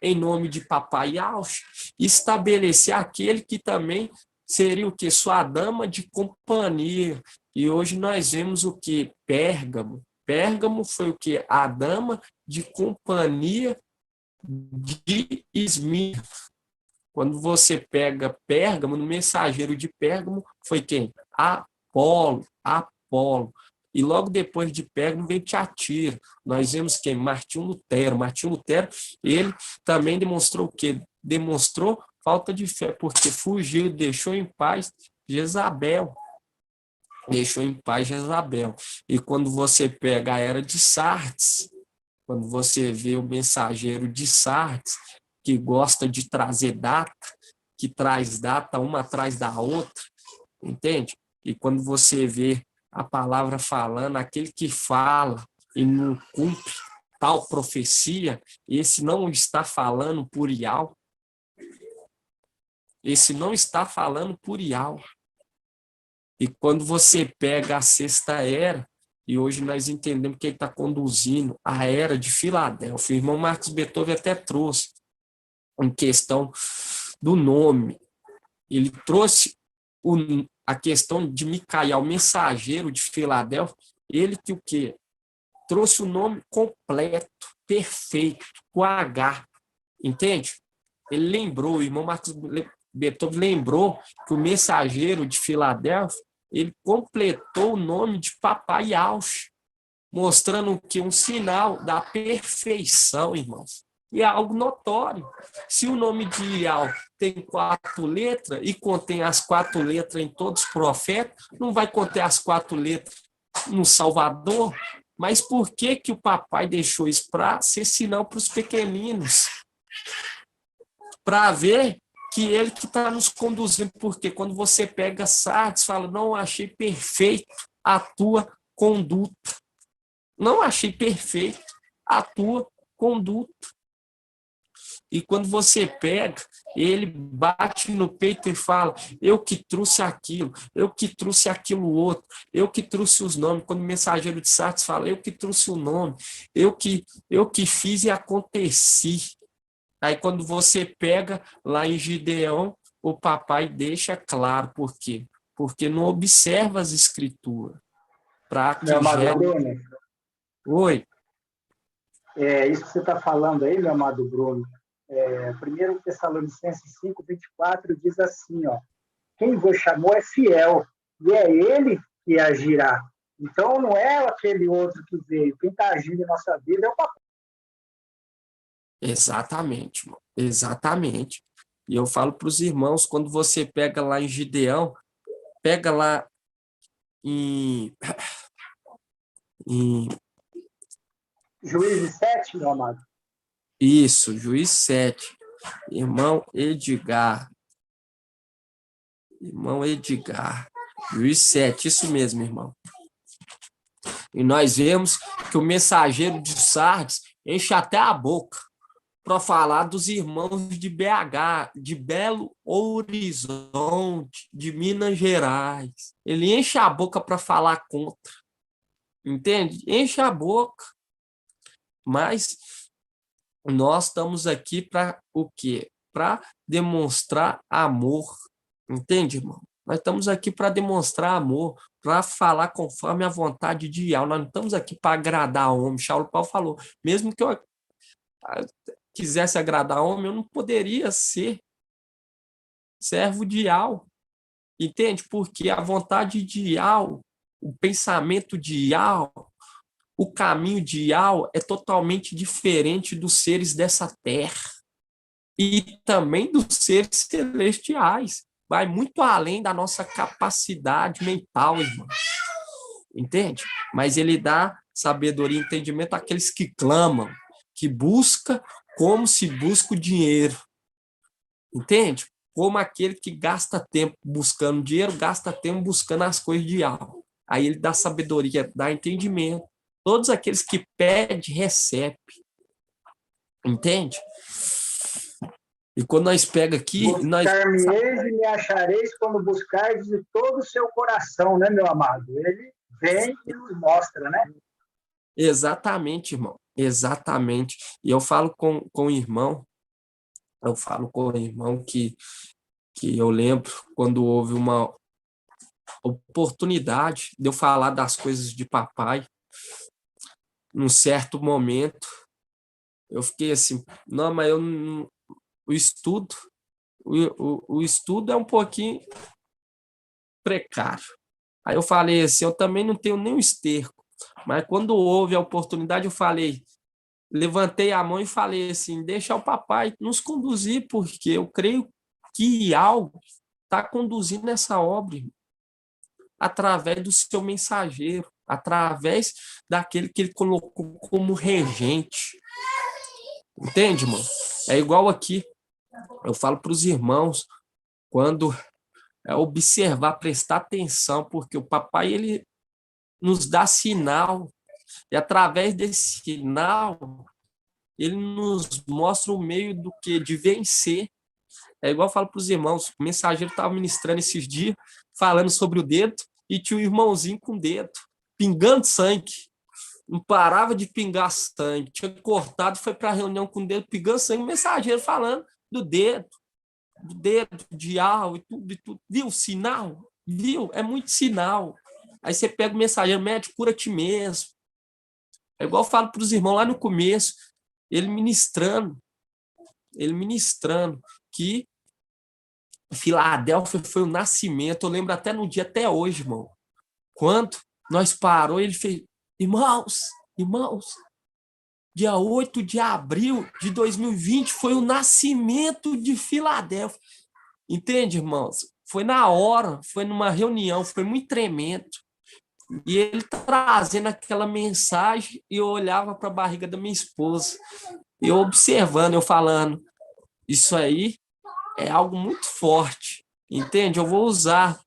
em nome de Papai Yauch, estabelecer aquele que também seria o que? Sua dama de companhia. E hoje nós vemos o que? Pérgamo. Pérgamo foi o que? A dama de companhia de Esmir. Quando você pega Pérgamo, no mensageiro de Pérgamo foi quem? Apolo. E logo depois de Pérgamo vem Tiatira. Nós vemos quem? Martinho Lutero. Martinho Lutero, ele também demonstrou o quê? Demonstrou falta de fé, porque fugiu, deixou em paz Jezabel. E quando você pega a era de Sardes, quando você vê o mensageiro de Sardes, que gosta de trazer data, que traz data uma atrás da outra, entende? E quando você vê a palavra falando, aquele que fala e não cumpre tal profecia, esse não está falando por Iau. E quando você pega a 6ª era, e hoje nós entendemos que ele está conduzindo a era de Filadélfia. O irmão Marcos Beethoven até trouxe em questão do nome. Ele trouxe a questão de Micael, mensageiro de Filadélfia, ele que o quê? Trouxe o nome completo, perfeito, com H, entende? Ele lembrou, o irmão Marcos Beethoven lembrou que o mensageiro de Filadélfia, ele completou o nome de Papai Yauch, mostrando que um sinal da perfeição, irmãos. E é algo notório. Se o nome de Iau tem 4 letras e contém as 4 letras em todos os profetas, não vai conter as 4 letras no Salvador? Mas por que o papai deixou isso? Para ser sinal para os pequeninos. Para ver que ele que está nos conduzindo. Porque quando você pega Sardes, fala, não achei perfeito a tua conduta. Não achei perfeito a tua conduta. E quando você pega, ele bate no peito e fala, eu que trouxe aquilo, eu que trouxe aquilo outro, eu que trouxe os nomes. Quando o mensageiro de Sardes fala, eu que trouxe o nome, eu que fiz e aconteci. Aí quando você pega lá em Gideão, o papai deixa claro por quê? Porque não observa as escrituras. Para Meu que amado gere... Bruno, Oi, isso que você está falando aí, meu amado Bruno, 1 Tessalonicenses 5:24 diz assim, ó, quem vos chamou é fiel, e é ele que agirá. Então, não é aquele outro que veio. Quem está agindo em nossa vida é o papai. exatamente, mano. Exatamente. E eu falo para os irmãos, quando você pega lá em Gideão, pega lá em, em Juízes 7, meu amado. isso, Juiz 7, irmão Edgar, Juiz 7, isso mesmo, irmão. E nós vemos que o mensageiro de Sardes enche até a boca para falar dos irmãos de BH, de Belo Horizonte, de Minas Gerais. Ele enche a boca para falar contra, entende? Enche a boca. Mas nós estamos aqui para o quê? Para demonstrar amor, entende, irmão? Nós estamos aqui para demonstrar amor, para falar conforme a vontade de Yahweh. Nós não estamos aqui para agradar o homem. Paulo falou, mesmo que eu quisesse agradar homem, eu não poderia ser servo de Yahweh, entende? Porque a vontade de Yahweh, o pensamento de Yahweh, o caminho de Yahweh é totalmente diferente dos seres dessa terra e também dos seres celestiais. Vai muito além da nossa capacidade mental, irmão. Entende? Mas ele dá sabedoria e entendimento àqueles que clamam, que buscam como se busca o dinheiro. Entende? Como aquele que gasta tempo buscando dinheiro, gasta tempo buscando as coisas de algo. Aí ele dá sabedoria, dá entendimento. Todos aqueles que pedem, recebem. Entende? E quando nós pega aqui... Buscar-me-eis e me achareis quando buscardes de todo o seu coração, né, meu amado? Ele vem e nos mostra, né? Exatamente, irmão. Exatamente. E eu falo com o irmão, que eu lembro quando houve uma oportunidade de eu falar das coisas de papai, num certo momento, eu fiquei assim, não, mas eu não, o estudo é um pouquinho precário. Aí eu falei assim, eu também não tenho nem o esterco, mas quando houve a oportunidade, eu falei, levantei a mão e falei assim, deixa o papai nos conduzir, porque eu creio que algo está conduzindo essa obra, através do seu mensageiro, através daquele que ele colocou como regente. Entende, irmão? É igual aqui. Eu falo para os irmãos, quando observar, prestar atenção, porque o papai ele nos dá sinal, e através desse sinal, ele nos mostra o meio do que de vencer. É igual eu falo para os irmãos, o mensageiro estava ministrando esses dias, falando sobre o dedo, e tinha um irmãozinho com o dedo, pingando sangue. Não parava de pingar sangue. Tinha cortado, foi para a reunião com o dedo, pingando sangue, o mensageiro falando do dedo de algo e tudo. Viu? Sinal? Viu? É muito sinal. Aí você pega o mensageiro, médico, cura ti mesmo. É igual eu falo para os irmãos lá no começo, ele ministrando que Filadélfia foi o nascimento. Eu lembro até no dia, até hoje, irmão. Quando nós parou, ele fez, irmãos, dia 8 de abril de 2020 foi o nascimento de Filadélfia. Entende, irmãos? Foi na hora, foi numa reunião, foi muito tremendo. E ele trazendo aquela mensagem e eu olhava para a barriga da minha esposa. Eu observando, eu falando, isso aí é algo muito forte. Entende? Eu vou usar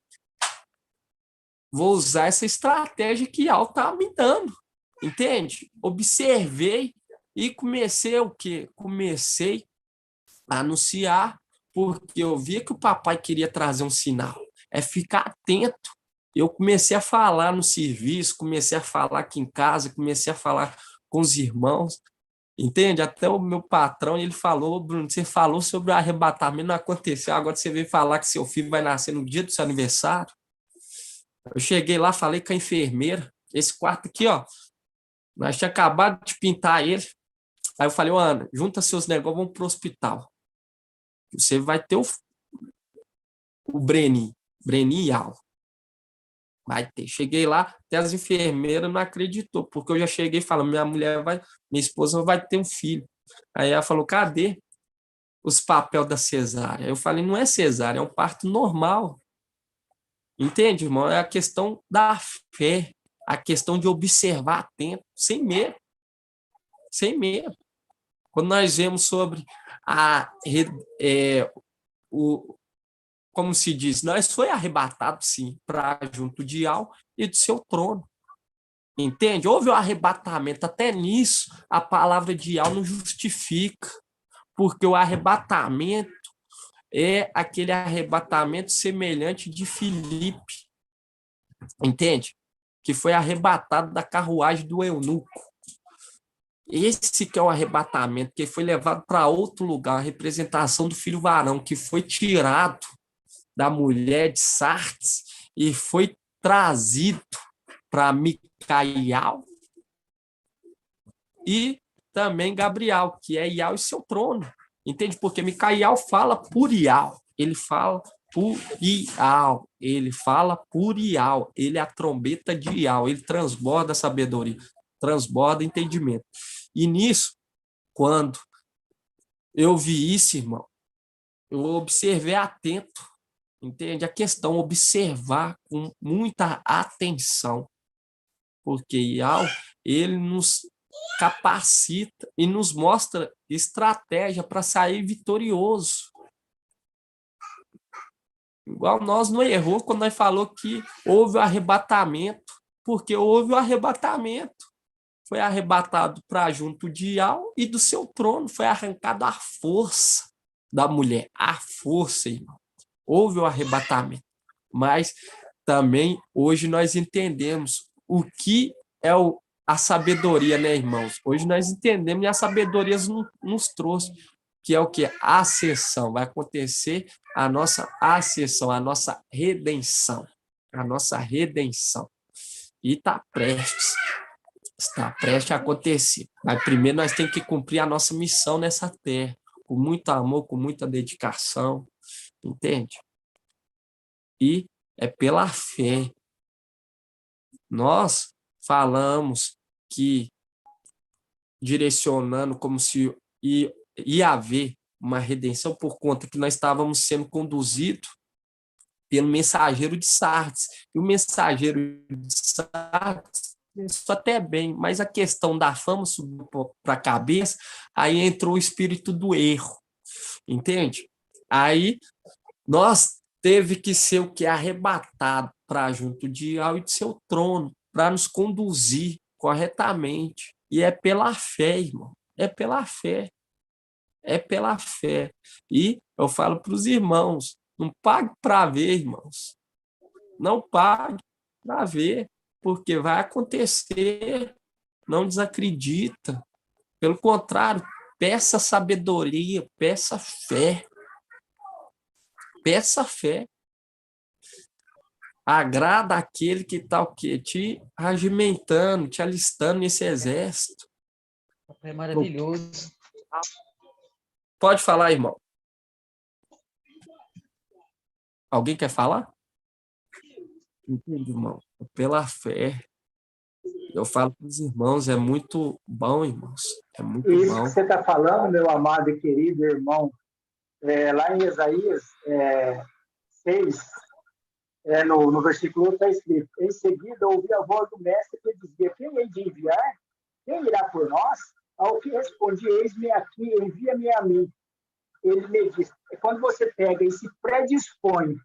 essa estratégia que Al está me dando. Entende? Observei e comecei o quê? Comecei anunciar, porque eu via que o papai queria trazer um sinal. É ficar atento. Eu comecei a falar no serviço, comecei a falar aqui em casa, comecei a falar com os irmãos, entende? Até o meu patrão, ele falou: Bruno, você falou sobre o arrebatamento, não aconteceu, agora você veio falar que seu filho vai nascer no dia do seu aniversário. Eu cheguei lá, falei com a enfermeira, esse quarto aqui, ó, nós tínhamos acabado de pintar ele. Aí eu falei: Ana, junta seus negócios, vamos pro hospital. Você vai ter o Breninho e Al. Vai ter. Cheguei lá, até as enfermeiras não acreditou, porque eu já cheguei falando: minha esposa vai ter um filho. Aí ela falou: cadê os papéis da cesárea? Eu falei: não é cesárea, é um parto normal. Entende, irmão? É a questão da fé, a questão de observar atento, sem medo. Sem medo. Quando nós vemos sobre como se diz, nós foi arrebatado, sim, para junto de Al e do seu trono. Entende? Houve o arrebatamento. Até nisso, a palavra de Al não justifica, porque o arrebatamento é aquele arrebatamento semelhante de Filipe, entende? Que foi arrebatado da carruagem do eunuco. Esse que é o arrebatamento, que foi levado para outro lugar, a representação do filho varão, que foi tirado da mulher de Sardes e foi trazido para Micael e também Gabriel, que é Ial e seu trono. Entende? Porque Micael fala por Ial, ele fala por Ial, ele fala por Ial, ele é a trombeta de Ial, ele transborda sabedoria, transborda entendimento. E nisso, quando eu vi isso, irmão, eu observei atento, entende? A questão, observar com muita atenção, porque Ial, ele nos capacita e nos mostra estratégia para sair vitorioso. Igual nós não errou quando nós falou que houve o arrebatamento, porque houve o arrebatamento. Foi arrebatado para junto de Ial e do seu trono, foi arrancado a força da mulher, a força, irmão. Houve o arrebatamento, mas também hoje nós entendemos o que é a sabedoria, né, irmãos? Hoje nós entendemos e a sabedoria nos trouxe, que é o que? A ascensão. Vai acontecer a nossa ascensão, a nossa redenção. A nossa redenção. E está prestes a acontecer. Mas primeiro nós temos que cumprir a nossa missão nessa terra, com muito amor, com muita dedicação, entende? E é pela fé. Nós falamos que direcionando como se ia haver uma redenção por conta que nós estávamos sendo conduzidos pelo mensageiro de Sardes. E o mensageiro de Sardes, isso até bem, mas a questão da fama subiu para a cabeça, aí entrou o espírito do erro, entende? Aí nós teve que ser o que? Arrebatado para junto de Ial e de seu trono, para nos conduzir corretamente. E é pela fé, irmão. É pela fé. É pela fé. E eu falo para os irmãos, não pague para ver, irmãos. Não pague para ver, porque vai acontecer. Não desacredita. Pelo contrário, peça sabedoria, peça fé. Peça fé. Agrada aquele que está o quê? Te regimentando, te alistando nesse exército. É maravilhoso. Pode falar, irmão. Alguém quer falar? Entendi, irmão. Pela fé. Eu falo para os irmãos, é muito bom, irmãos. É muito Isso bom. que você está falando, meu amado e querido irmão, lá em Isaías 6, no versículo está escrito: em seguida ouvi a voz do mestre que dizia: quem hei de enviar? Quem irá por nós? Ao que respondi: eis-me aqui, envia-me a mim. Ele me diz: quando você pega e se predispõe,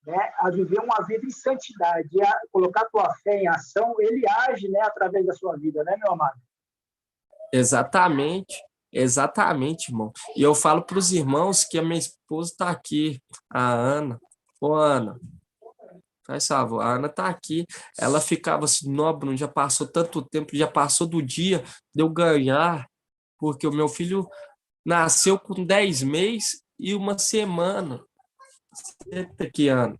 né, a viver uma vida em santidade, e a colocar a tua fé em ação, ele age, né, através da sua vida, né, meu amado? Exatamente. Exatamente, irmão. E eu falo para os irmãos que a minha esposa está aqui, a Ana. Ô, Ana, faz favor, a Ana está aqui. Ela ficava assim, não, Bruno, já passou tanto tempo, já passou do dia de eu ganhar, porque o meu filho nasceu com 10 meses e uma semana. Senta aqui, Ana.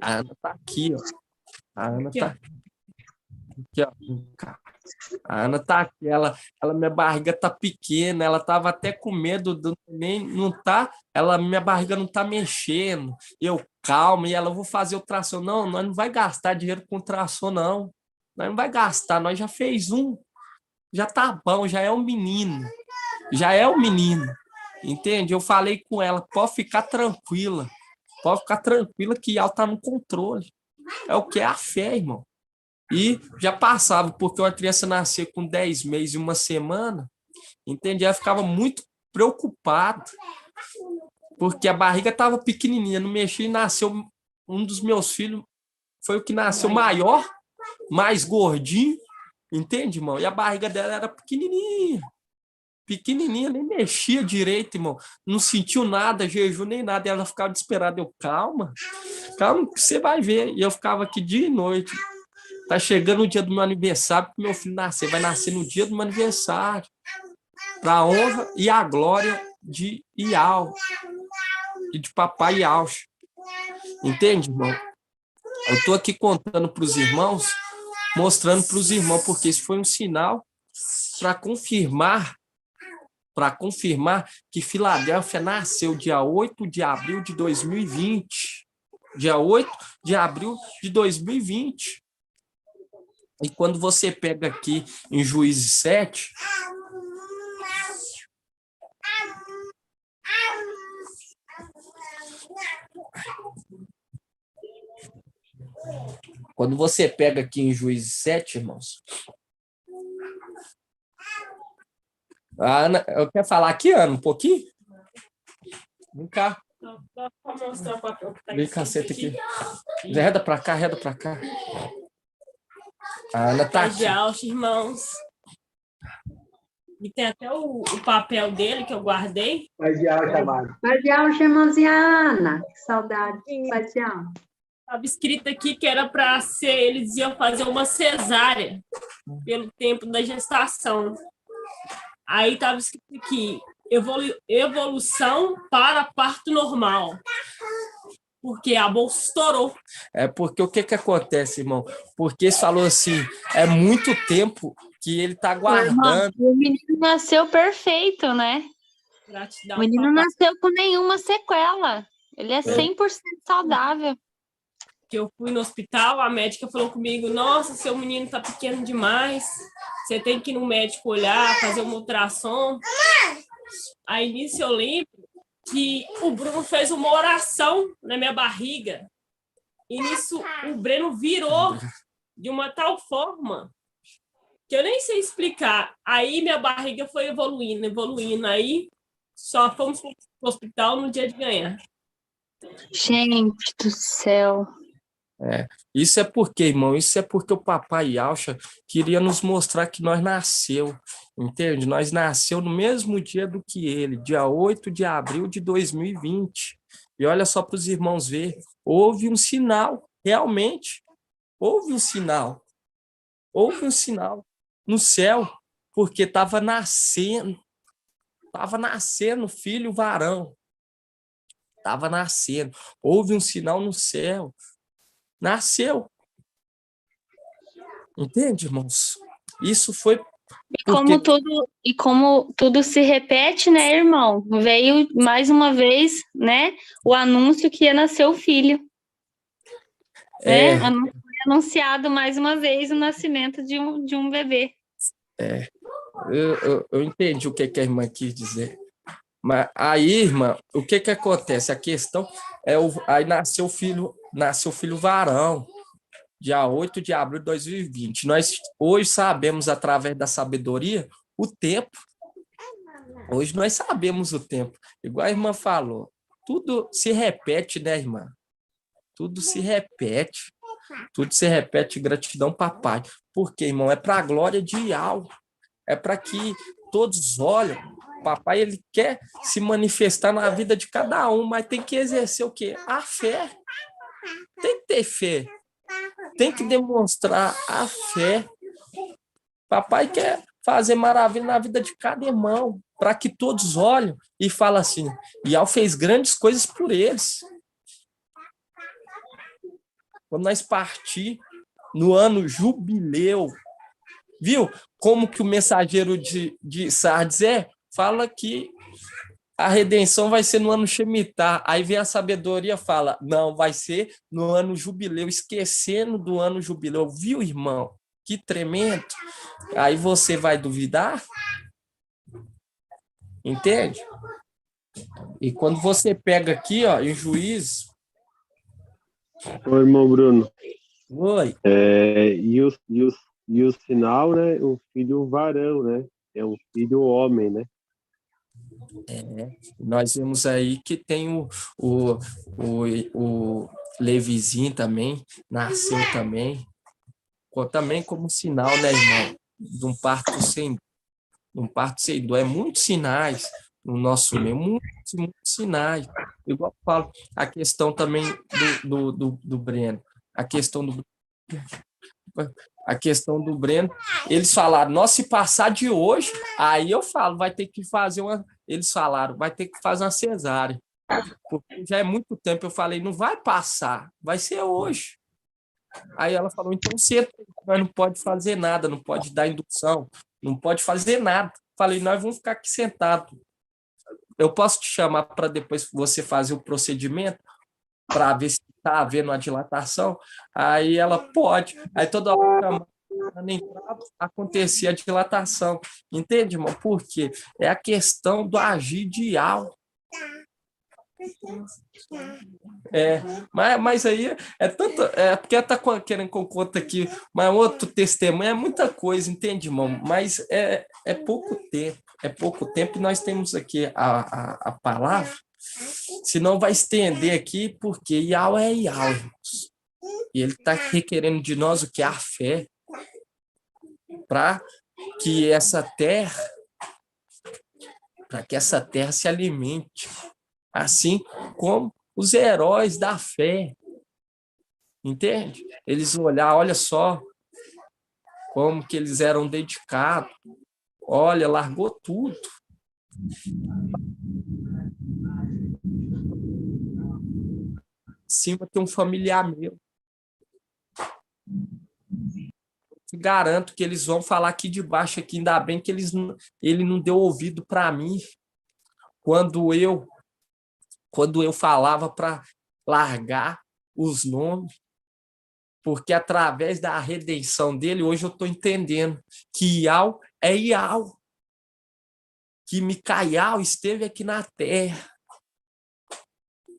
A Ana está aqui, ó. A Ana está aqui, ó. A Ana tá aqui, minha barriga tá pequena, ela tava até com medo do neném, não tá, minha barriga não tá mexendo. Eu, calma, e ela, eu vou fazer ultrassom. Não, nós não vai gastar dinheiro com ultrassom, não. Nós não vai gastar, nós já fez um, já tá bom, já é um menino. Já é um menino, entende? Eu falei com ela, pode ficar tranquila que ela tá no controle. É o que é a fé, irmão. E já passava, porque uma criança nascer com 10 meses e uma semana, entende? Ela ficava muito preocupada, porque a barriga estava pequenininha, não mexia e nasceu um dos meus filhos, foi o que nasceu maior, mais gordinho, entende, irmão? E a barriga dela era pequenininha, nem mexia direito, irmão. Não sentiu nada, jejum nem nada, e ela ficava desesperada. Eu, calma, que você vai ver. E eu ficava aqui dia e noite. Tá chegando o dia do meu aniversário, que meu filho nascer. Vai nascer no dia do meu aniversário. Para a honra e a glória de Iau. E de papai Iauch. Entende, irmão? Eu tô aqui contando para os irmãos, mostrando para os irmãos, porque isso foi um sinal para confirmar que Filadélfia nasceu dia 8 de abril de 2020. Dia 8 de abril de 2020. E quando você pega aqui em Juízes 7, irmãos, a Ana, eu quero falar aqui, Ana, um pouquinho? Vem cá. Vem cá, senta aqui. Reda pra cá. A Ana tá aqui. Irmãos. E tem até o papel dele que eu guardei. Paz de alma, chamado. Paz de alma, irmãzinha Ana. Que saudade. Paz de alma. Estava escrito aqui que era para ser, eles iam fazer uma cesárea pelo tempo da gestação. Aí estava escrito aqui, evolução para parto normal. Porque a bolsa estourou. É porque o que acontece, irmão? Porque ele falou assim, é muito tempo que ele está aguardando. O menino nasceu perfeito, né? Gratidão, o menino papai. nasceu com nenhuma sequela. Ele é 100% saudável. Que eu fui no hospital, a médica falou comigo, nossa, seu menino tá pequeno demais, você tem que ir no médico olhar, fazer uma ultrassom. Aí nisso eu lembro que o Bruno fez uma oração na minha barriga, e nisso o Breno virou de uma tal forma que eu nem sei explicar. Aí minha barriga foi evoluindo, aí só fomos para o hospital no dia de ganhar. Gente do céu. Isso é porque, irmão, isso é porque o papai Iauch queria nos mostrar que nós nasceu, entende? Nós nasceu no mesmo dia do que ele, dia 8 de abril de 2020. E olha só para os irmãos ver, houve um sinal, realmente, houve um sinal no céu, porque estava nascendo filho varão, estava nascendo, houve um sinal no céu. Nasceu. Entende, irmãos? Isso foi E como tudo se repete, né, irmão? Veio mais uma vez, né, o anúncio que ia nascer o filho. Né? Foi anunciado mais uma vez o nascimento de um bebê. Eu entendi o que a irmã quis dizer. Mas aí, irmã, o que acontece? A questão é aí nasceu o filho varão, dia 8 de abril de 2020. Nós hoje sabemos, através da sabedoria, o tempo. Hoje nós sabemos o tempo. Igual a irmã falou, tudo se repete, né, irmã? Tudo se repete. Gratidão, papai. Porque, irmão, é para a glória de Iau. É para que todos olham. O papai, ele quer se manifestar na vida de cada um, mas tem que exercer o quê? A fé. Tem que ter fé. Tem que demonstrar a fé. Papai quer fazer maravilha na vida de cada irmão, para que todos olhem e falem assim, Ial fez grandes coisas por eles. Quando nós partir no ano jubileu, viu? Como que o mensageiro de Sardes fala que a redenção vai ser no ano Shemitah. Aí vem a sabedoria e fala, não, vai ser no ano jubileu, esquecendo do ano jubileu. Viu, irmão? Que tremendo. Aí você vai duvidar? Entende? E quando você pega aqui, ó, em Juízes... Oi, irmão Bruno. Oi. E o sinal, né? O filho varão, né? É um filho homem, né? Nós vemos aí que tem o Levizinho também, nasceu também como sinal, né, irmão? De um parto sem dor. É muitos sinais no nosso meio, muitos sinais. Igual eu falo, a questão também do Breno, a questão do Breno, eles falaram, nossa, se passar de hoje, aí eu falo, vai ter que fazer eles falaram, vai ter que fazer uma cesárea, porque já é muito tempo, eu falei, não vai passar, vai ser hoje. Aí ela falou, então você não pode fazer nada, não pode dar indução, não pode fazer nada. Falei, nós vamos ficar aqui sentados. Eu posso te chamar para depois você fazer o procedimento, para ver se está havendo uma dilatação? Aí ela pode. Aí toda hora acontecia a dilatação. Entende, irmão? Por quê? É a questão do agir de Ial. Mas aí é tanto. Porque ela está querendo que eu conte aqui, mas outro testemunho é muita coisa, entende, irmão? Mas é pouco tempo. É pouco tempo e nós temos aqui a palavra. Senão vai estender aqui, porque Ial é Ial, irmãos. E ele está requerendo de nós o que? A fé. Para que essa terra se alimente. Assim como os heróis da fé. Entende? Eles olha só como que eles eram dedicados. Olha, largou tudo. Em cima tem um familiar meu. Te garanto que eles vão falar aqui de baixo, aqui, ainda bem que ele não deu ouvido para mim quando eu falava para largar os nomes, porque através da redenção dele, hoje eu estou entendendo que Ial é Ial, que Micael esteve aqui na terra.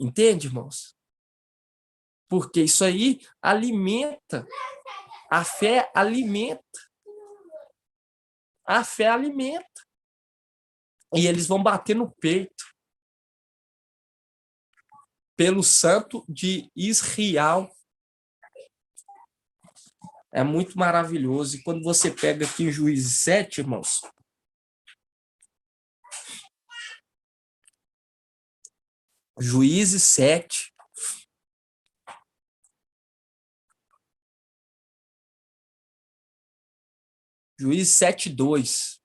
Entende, irmãos? Porque isso aí alimenta. A fé alimenta. A fé alimenta. E eles vão bater no peito. Pelo santo de Israel. É muito maravilhoso. E quando você pega aqui em Juízes 7, irmãos, Juízes 7. Juízes 7:2.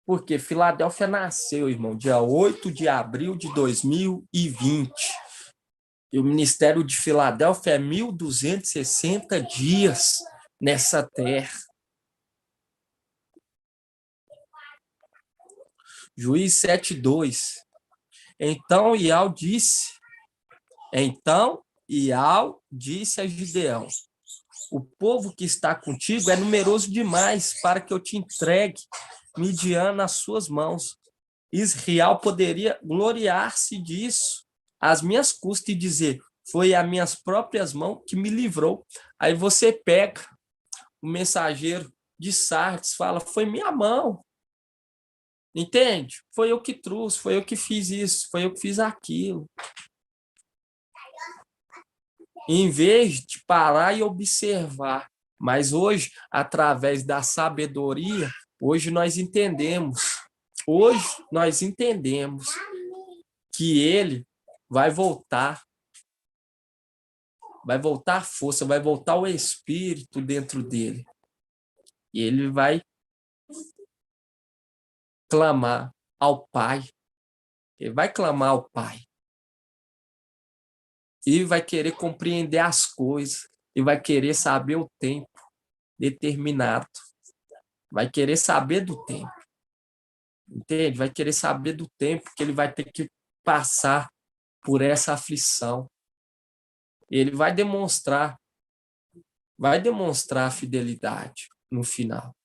Porque Filadélfia nasceu, irmão, dia 8 de abril de 2020. E o ministério de Filadélfia é 1.260 dias nessa terra. Juízes 7:2. Então Ial disse a Gideão: o povo que está contigo é numeroso demais para que eu te entregue Midian nas suas mãos. Israel poderia gloriar-se disso às minhas custas e dizer: foi as minhas próprias mãos que me livrou. Aí você pega o mensageiro de Sardes, fala: foi minha mão. Entende? Foi eu que trouxe, foi eu que fiz isso, foi eu que fiz aquilo. em vez de parar e observar. Mas hoje, através da sabedoria, hoje nós entendemos que ele vai voltar a força, vai voltar o espírito dentro dele. E ele vai clamar ao Pai. Ele vai clamar ao Pai. E vai querer compreender as coisas. E vai querer saber o tempo determinado. Vai querer saber do tempo. Entende? Vai querer saber do tempo que ele vai ter que passar por essa aflição. Ele vai demonstrar a fidelidade no final.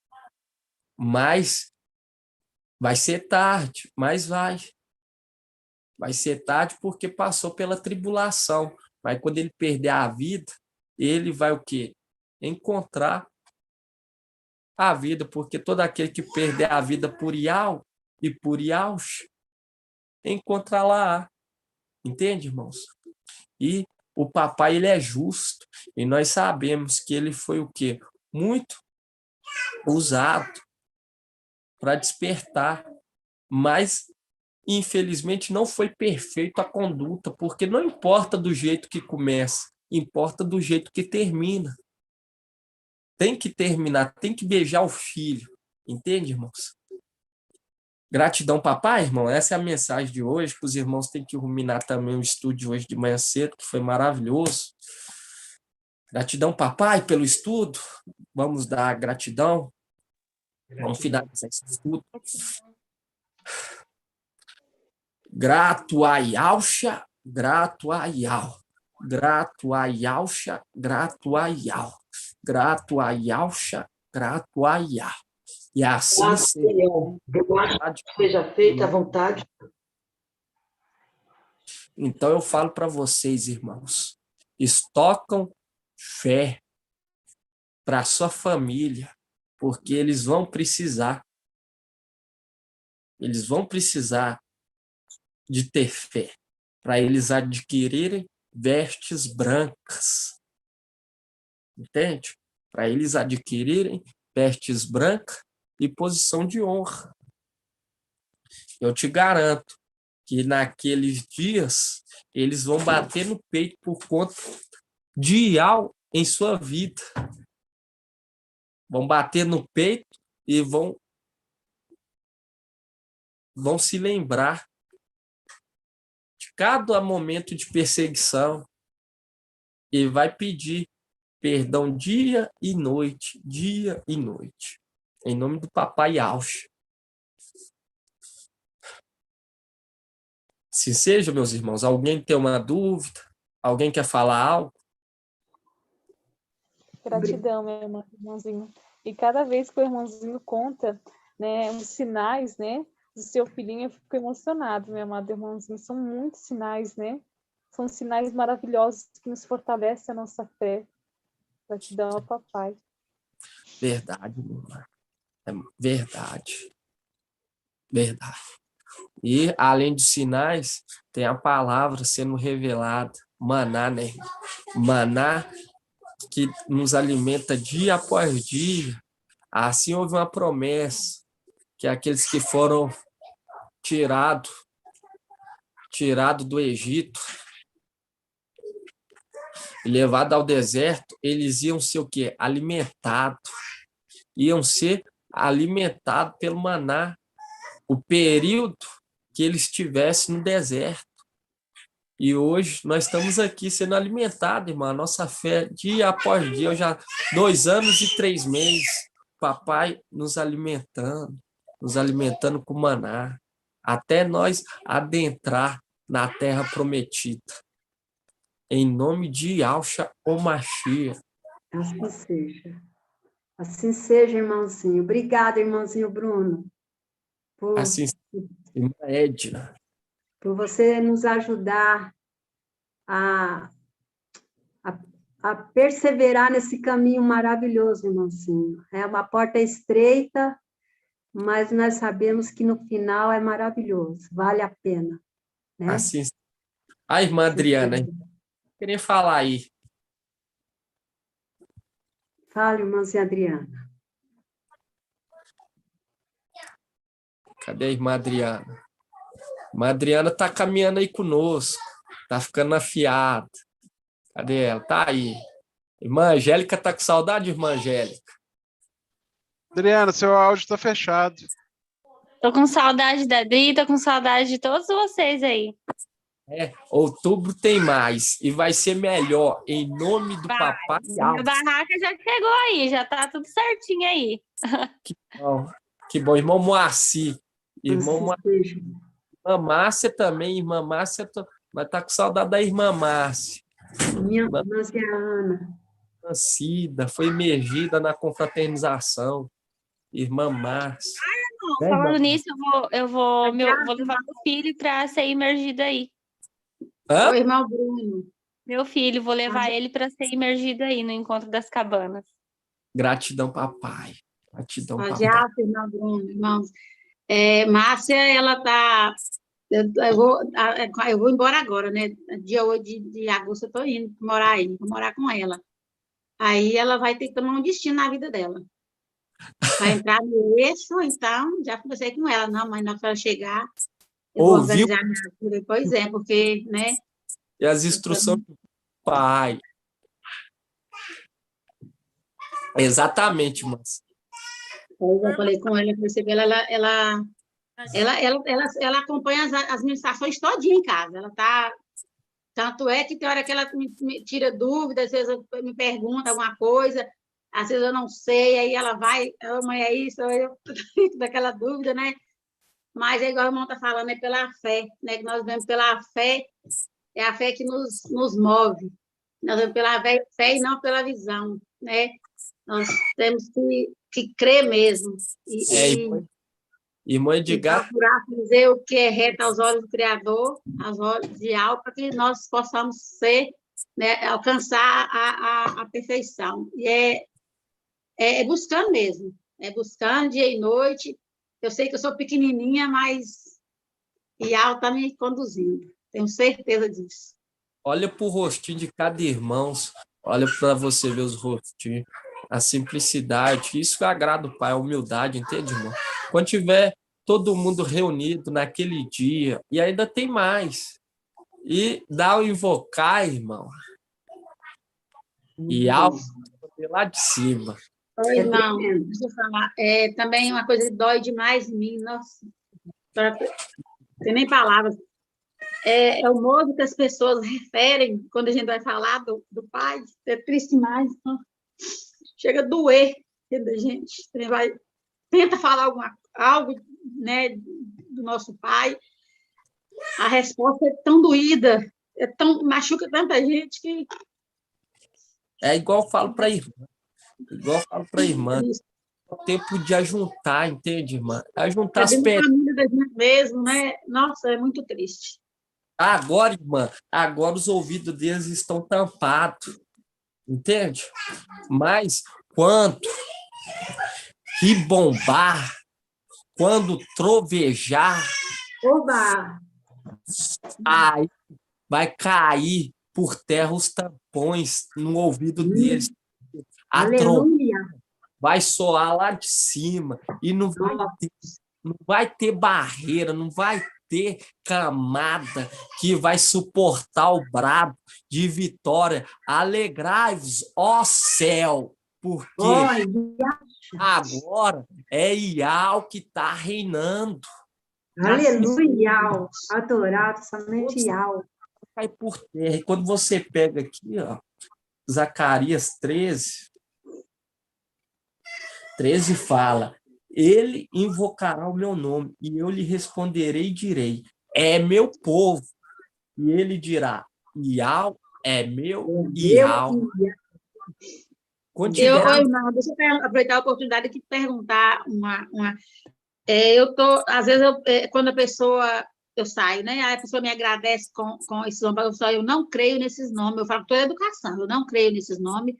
Mas vai ser tarde, mas vai. Vai ser tarde porque passou pela tribulação. Mas quando ele perder a vida, ele vai o quê? Encontrar a vida, porque todo aquele que perder a vida por Iau e por Iaush, encontra lá. Entende, irmãos? E o papai, ele é justo. E nós sabemos que ele foi o quê? Muito usado para despertar. Mas, infelizmente, não foi perfeito a conduta, porque não importa do jeito que começa, importa do jeito que termina. Tem que terminar, tem que beijar o filho. Entende, irmãos? Gratidão, papai, irmão. Essa é a mensagem de hoje, que os irmãos têm que ruminar também o estudo de hoje de manhã cedo, que foi maravilhoso. Gratidão, papai, pelo estudo. Vamos dar gratidão. Vamos finalizar esse estudo. Grato a Yausha, grato a Yau. Grato a Yausha, grato a Yau. Grato a Yausha, grato a Yau. E assim seja feita a vontade. Então eu falo para vocês, irmãos, estocam fé para a sua família, porque eles vão precisar. Eles vão precisar de ter fé para eles adquirirem vestes brancas. Entende? Para eles adquirirem vestes brancas e posição de honra. Eu te garanto que naqueles dias eles vão bater no peito por conta de Iau em sua vida. Vão bater no peito e vão se lembrar de cada momento de perseguição e vai pedir perdão dia e noite, em nome do papai Yaush. Se seja, meus irmãos, alguém tem uma dúvida, alguém quer falar algo? Gratidão, meu irmãozinho. E cada vez que o irmãozinho conta, né, os sinais, né, do seu filhinho, eu fico emocionado, meu amado irmãozinho. São muitos sinais, né? São sinais maravilhosos que nos fortalecem a nossa fé. Gratidão ao papai. Verdade, meu irmão. É verdade. Verdade. E, além dos sinais, tem a palavra sendo revelada. Maná, né? Maná que nos alimenta dia após dia. Assim houve uma promessa que aqueles que foram tirados do Egito e levados ao deserto, eles iam ser o quê? Alimentados. Iam ser alimentados pelo maná. O período que eles estivessem no deserto. E hoje nós estamos aqui sendo alimentados, irmão. A nossa fé, dia após dia, eu já 2 anos e 3 meses, papai nos alimentando com maná, até nós adentrar na terra prometida. Em nome de Yausha ou Machia. Assim seja. Assim seja, irmãozinho. Obrigada, irmãozinho Bruno. Assim, irmã Edna. Por você nos ajudar a perseverar nesse caminho maravilhoso, irmãozinho. É uma porta estreita, mas nós sabemos que no final é maravilhoso, vale a pena. Né? Assim, a irmã Adriana, queria falar aí. Fale, irmãzinha Adriana. Cadê a irmã Adriana? Irmã Adriana está caminhando aí conosco, está ficando afiada. Cadê ela? Tá aí. Irmã Angélica está com saudade, irmã Angélica? Adriana, seu áudio está fechado. Tô com saudade da Adri, tô com saudade de todos vocês aí. Outubro tem mais e vai ser melhor, em nome do Papai. A barraca já chegou aí, já tá tudo certinho aí. Que bom. Irmão Moacir. Irmã Márcia também, irmã Márcia, vai estar com saudade da irmã Márcia. Minha irmãzinha Ana. Cida, foi emergida na confraternização. Irmã Márcia. Falando nisso, eu vou levar meu filho para ser imergido aí. O irmão Bruno. Meu filho, vou levar ele para ser imergido aí no Encontro das Cabanas. Gratidão, papai. Gratidão, papai. Irmão Bruno, irmãos. Márcia, ela tá... Eu vou embora agora, né? Dia 8 de agosto eu estou indo morar aí, vou morar com ela. Aí ela vai ter que tomar um destino na vida dela. Vai entrar no eixo, então, já conversei com ela. Não, mas na hora que ela chegar, eu vou organizar minha vida. Pois é, porque, né? E as instruções do pai. Exatamente, Márcia. Eu falei com ela, percebi, ela acompanha as ministrações todinha em casa. Ela tá... Tanto é que tem hora que ela me tira dúvidas, às vezes me pergunta alguma coisa, às vezes eu não sei, aí ela vai, mãe, é isso, eu fico daquela dúvida, né? Mas é igual o irmão está falando, é pela fé, né? Que nós vemos pela fé, é a fé que nos move. Nós vemos pela fé e não pela visão, né? Nós temos que crer mesmo. Irmã Edgar... procurar fazer o que é reto aos olhos do Criador, aos olhos de algo, para que nós possamos ser, né, alcançar a perfeição. E é buscando mesmo, é buscando dia e noite. Eu sei que eu sou pequenininha, mas Ial está me conduzindo, tenho certeza disso. Olha para o rostinho de cada irmão, olha para você ver os rostinhos, a simplicidade, isso que agrada o Pai, a humildade, entende, irmão? Quando tiver todo mundo reunido naquele dia, e ainda tem mais, e dá o invocar, irmão, e algo lá de cima. Oi, irmão, deixa eu falar, também uma coisa que dói demais em mim, nossa, não tem nem palavras, é o modo que as pessoas referem quando a gente vai falar do Pai, é triste demais, não? Chega a doer da gente, tenta falar algo, né, do nosso Pai, a resposta é tão doída, machuca tanta gente que... É igual eu falo para a irmã, é o tempo de ajuntar, entende, irmã? Ajuntar as pedras. Família da gente mesmo, né? Nossa, é muito triste. Agora, irmã, agora os ouvidos deles estão tampados, entende? Mas quando ribombar, quando trovejar, aí vai cair por terra os tampões no ouvido deles. A trombeta vai soar lá de cima e não vai ter barreira, não vai ter camada que vai suportar o brado de vitória. Alegrai-vos, ó céu, porque agora é Ial que está reinando. Aleluia, Ial. Adorado, somente Ial. Cai por terra. E quando você pega aqui, ó, Zacarias 13 fala: ele invocará o meu nome, e eu lhe responderei e direi: é meu povo. E ele dirá: Ial é meu Ial. Irmão, deixa eu aproveitar a oportunidade de perguntar às vezes, quando a pessoa, eu saio, né? A pessoa me agradece com esses nomes, eu não creio nesses nomes, eu falo toda educação, eu não creio nesses nomes,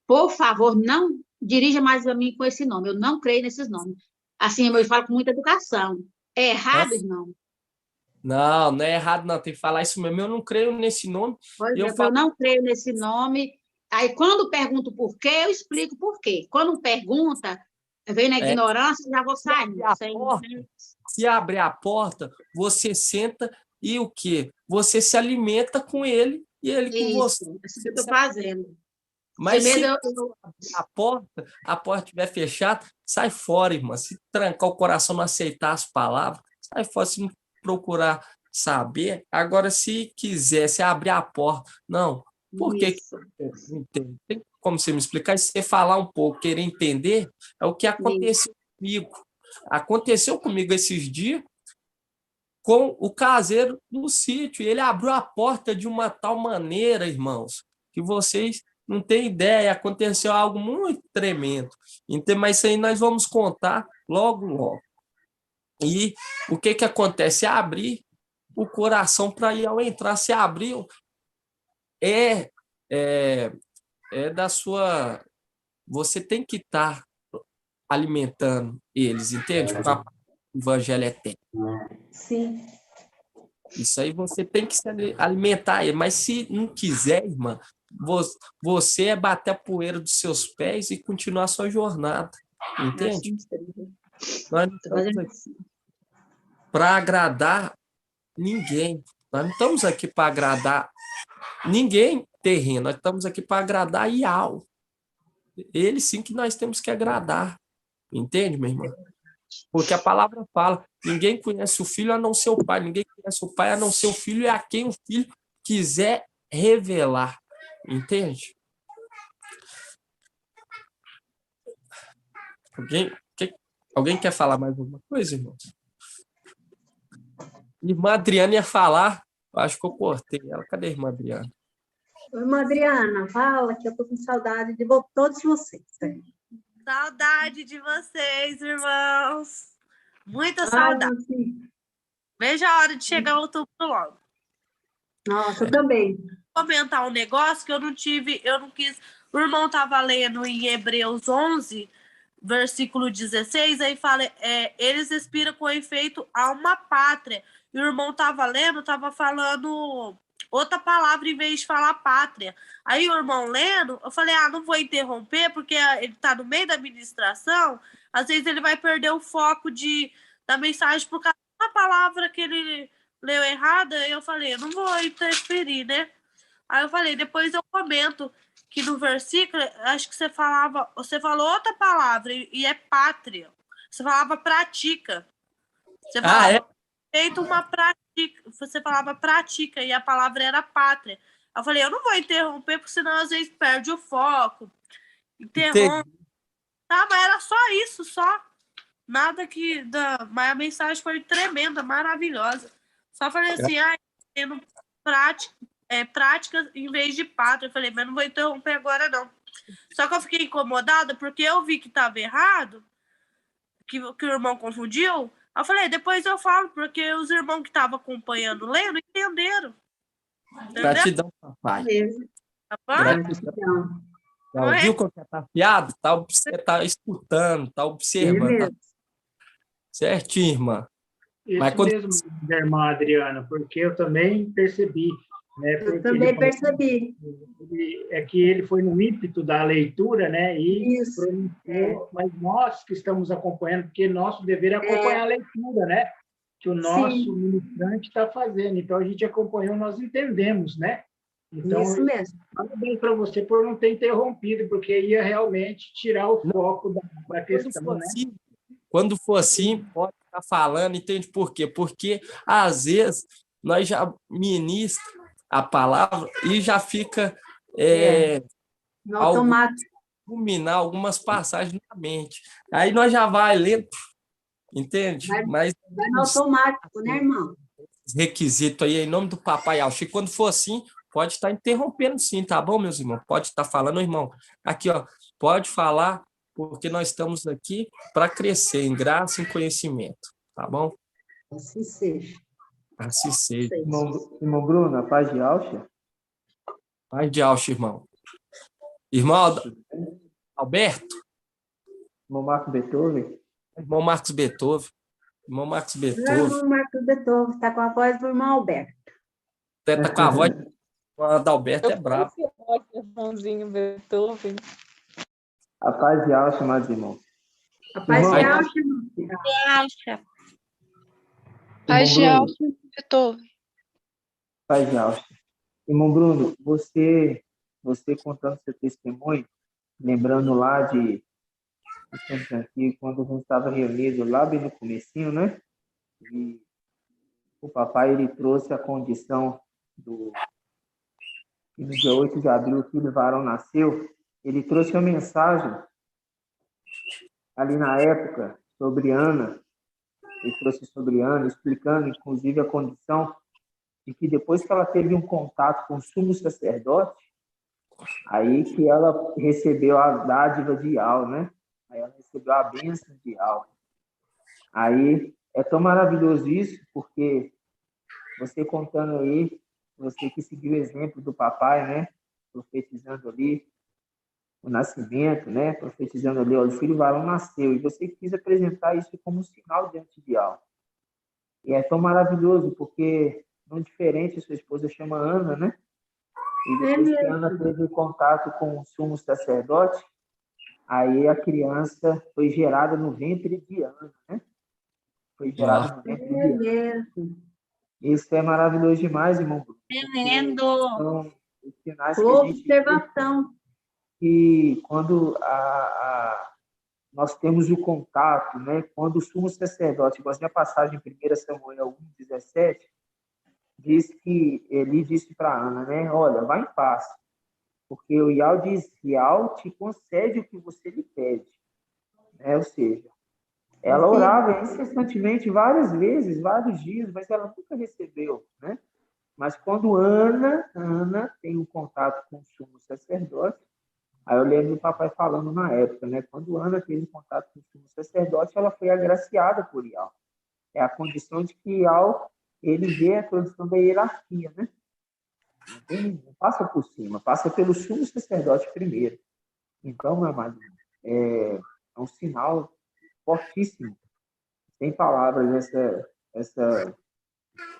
por favor, não dirija mais a mim com esse nome, eu não creio nesses nomes. Assim, eu falo com muita educação. É errado, irmão? Não é errado, não, tem que falar isso mesmo, eu não creio nesse nome. Eu não creio nesse nome, Aí, quando pergunto por quê, eu explico por quê. Quando pergunta, vem na ignorância, já vou sair. Se abrir a porta, você senta e o quê? Você se alimenta com ele e ele com você. Isso que eu estou fazendo. Mas se a porta estiver fechada, sai fora, irmã. Se trancar o coração, não aceitar as palavras, sai fora, se não procurar saber. Agora, se quiser, se abrir a porta, não. Por que? Tem como você me explicar? E se você falar um pouco, querer entender, é o que aconteceu comigo. Aconteceu comigo esses dias com o caseiro no sítio. Ele abriu a porta de uma tal maneira, irmãos, que vocês não têm ideia. Aconteceu algo muito tremendo. Então, mas isso aí nós vamos contar logo, logo. E o que acontece? Abrir o coração para ir ao entrar. Se abriu, é da sua... Você tem que estar alimentando eles, entende? O evangelho é tempo. Sim. Isso aí você tem que se alimentar ele. Mas se não quiser, irmã, você é bater a poeira dos seus pés e continuar a sua jornada. Entende? Nós não estamos aqui para agradar ninguém. Nós não estamos aqui para agradar ninguém terreno. Nós estamos aqui para agradar Iau. Ele sim que nós temos que agradar. Entende, minha irmã? Porque a palavra fala, ninguém conhece o filho a não ser o pai, ninguém conhece o pai a não ser o filho, e a quem o filho quiser revelar. Entende? Alguém quer falar mais alguma coisa, irmão? Irmã Adriana ia falar, eu acho que eu cortei ela. Cadê a irmã Adriana? Oi, irmã Adriana, fala que eu tô com saudade de todos vocês. Saudade de vocês, irmãos. Muita saudade. Veja a hora de chegar o outubro logo. Nossa, eu também. Vou comentar um negócio que eu não quis. O irmão estava lendo em Hebreus 11, versículo 16, aí fala, eles expiram com efeito a uma pátria. E o irmão estava lendo, estava falando outra palavra em vez de falar pátria. Aí o irmão lendo, eu falei, não vou interromper, porque ele está no meio da administração, às vezes ele vai perder o foco da mensagem por causa da palavra que ele leu errada. Eu falei, eu não vou interferir, né? Aí eu falei, depois eu comento que no versículo, acho que você falou outra palavra, e é pátria. Você falava pratica. Você falava feito uma prática. Você falava pratica, e a palavra era pátria. Eu falei, eu não vou interromper, porque senão às vezes perde o foco. Interrompe. Tá, mas era só isso, só. Nada que... Mas a mensagem foi tremenda, maravilhosa. Só falei assim, tendo prática em vez de pátria. Eu falei, mas não vou interromper agora, não. Só que eu fiquei incomodada, porque eu vi que estava errado, que o irmão confundiu. Eu falei, depois eu falo, porque os irmãos que estavam acompanhando, lendo, entenderam. Gratidão, papai. Tá bom? Gratidão. Já ouviu como está afiado? Está escutando, está observando. Tá... Certinho, irmã. Isso mesmo, irmã Adriana, porque eu também percebi. Né, eu também percebi. É que ele foi no ímpeto da leitura, né? E pronunciou, mas nós que estamos acompanhando, porque nosso dever é acompanhar a leitura, né? Que o nosso ministrante está fazendo. Então, a gente acompanhou, nós entendemos, né? Então, isso mesmo. Parabéns para você por não ter interrompido, porque ia realmente tirar o foco da questão, né? Assim, quando for assim, pode estar falando, entende por quê? Porque, às vezes, nós já ministramos a palavra e já fica no automático. Culminar algumas passagens na mente. Aí nós já vai lendo, entende? Mas vai no automático, né, irmão? Requisito aí, em nome do Papai Alchi. Quando for assim, pode estar interrompendo sim, tá bom, meus irmãos? Pode estar falando, irmão. Aqui, ó, pode falar, porque nós estamos aqui para crescer em graça e em conhecimento, tá bom? Assim seja. Assim seja. Irmão Bruno, a paz de Alchi? Paz de Alchi, irmão. Irmão Alberto? Irmão Marcos Beethoven? Irmão Marcos Beethoven. Irmão Marcos Beethoven. Irmão Marcos Beethoven, está com a voz do irmão Alberto. Está com a voz O Adalberto é Eu brabo. conheci o irmãozinho Beethoven. A paz de Alcha, meus irmãos. A paz de Irmão, Alcha. Paz de Alcha, Beethoven. paz de Alcha. Irmão Bruno, você contando seu testemunho, lembrando lá de tempos antigos, quando a gente estava reunido lá bem no comecinho, né? E o papai, ele trouxe a condição que no dia 8 de abril o filho varão nasceu. Ele trouxe uma mensagem ali na época sobre Ana. Ele trouxe sobre Ana, explicando inclusive a condição de que depois que ela teve um contato com o sumo sacerdote, aí que ela recebeu a dádiva de Ial, né? Aí ela recebeu a bênção de Ial. Aí é tão maravilhoso isso, porque você contando aí, você que seguiu o exemplo do papai, né? Profetizando ali o nascimento, né? Profetizando ali, olha, o filho varão nasceu, e você quis apresentar isso como um sinal diante de Ial. E é tão maravilhoso, porque não diferente, sua esposa chama Ana, né? E depois que Ana teve contato com o sumo sacerdote, aí a criança foi gerada no ventre de Ana, né? Foi gerada no ventre de Ana. Isso é maravilhoso demais, irmão. Tremendo. São os sinais que a Boa gente observação. e quando nós temos o contato, né? Quando o sumo sacerdote, igual a passagem em 1 Samuel 1:17, diz que ele disse para Ana, né? Olha, vai em paz, porque o Ial diz, Ial te concede o que você lhe pede, né? Ou seja, ela orava incessantemente várias vezes, vários dias, mas ela nunca recebeu, né? Mas quando Ana tem um contato com o sumo sacerdote, aí eu lembro do papai falando na época, né? Quando Ana teve contato com o sumo sacerdote, ela foi agraciada por Ial. É a condição de que Ial, ele vê a condição da hierarquia, né? Não passa por cima, passa pelo sumo sacerdote primeiro. Então, meu amado, é um sinal fortíssimo, sem palavras,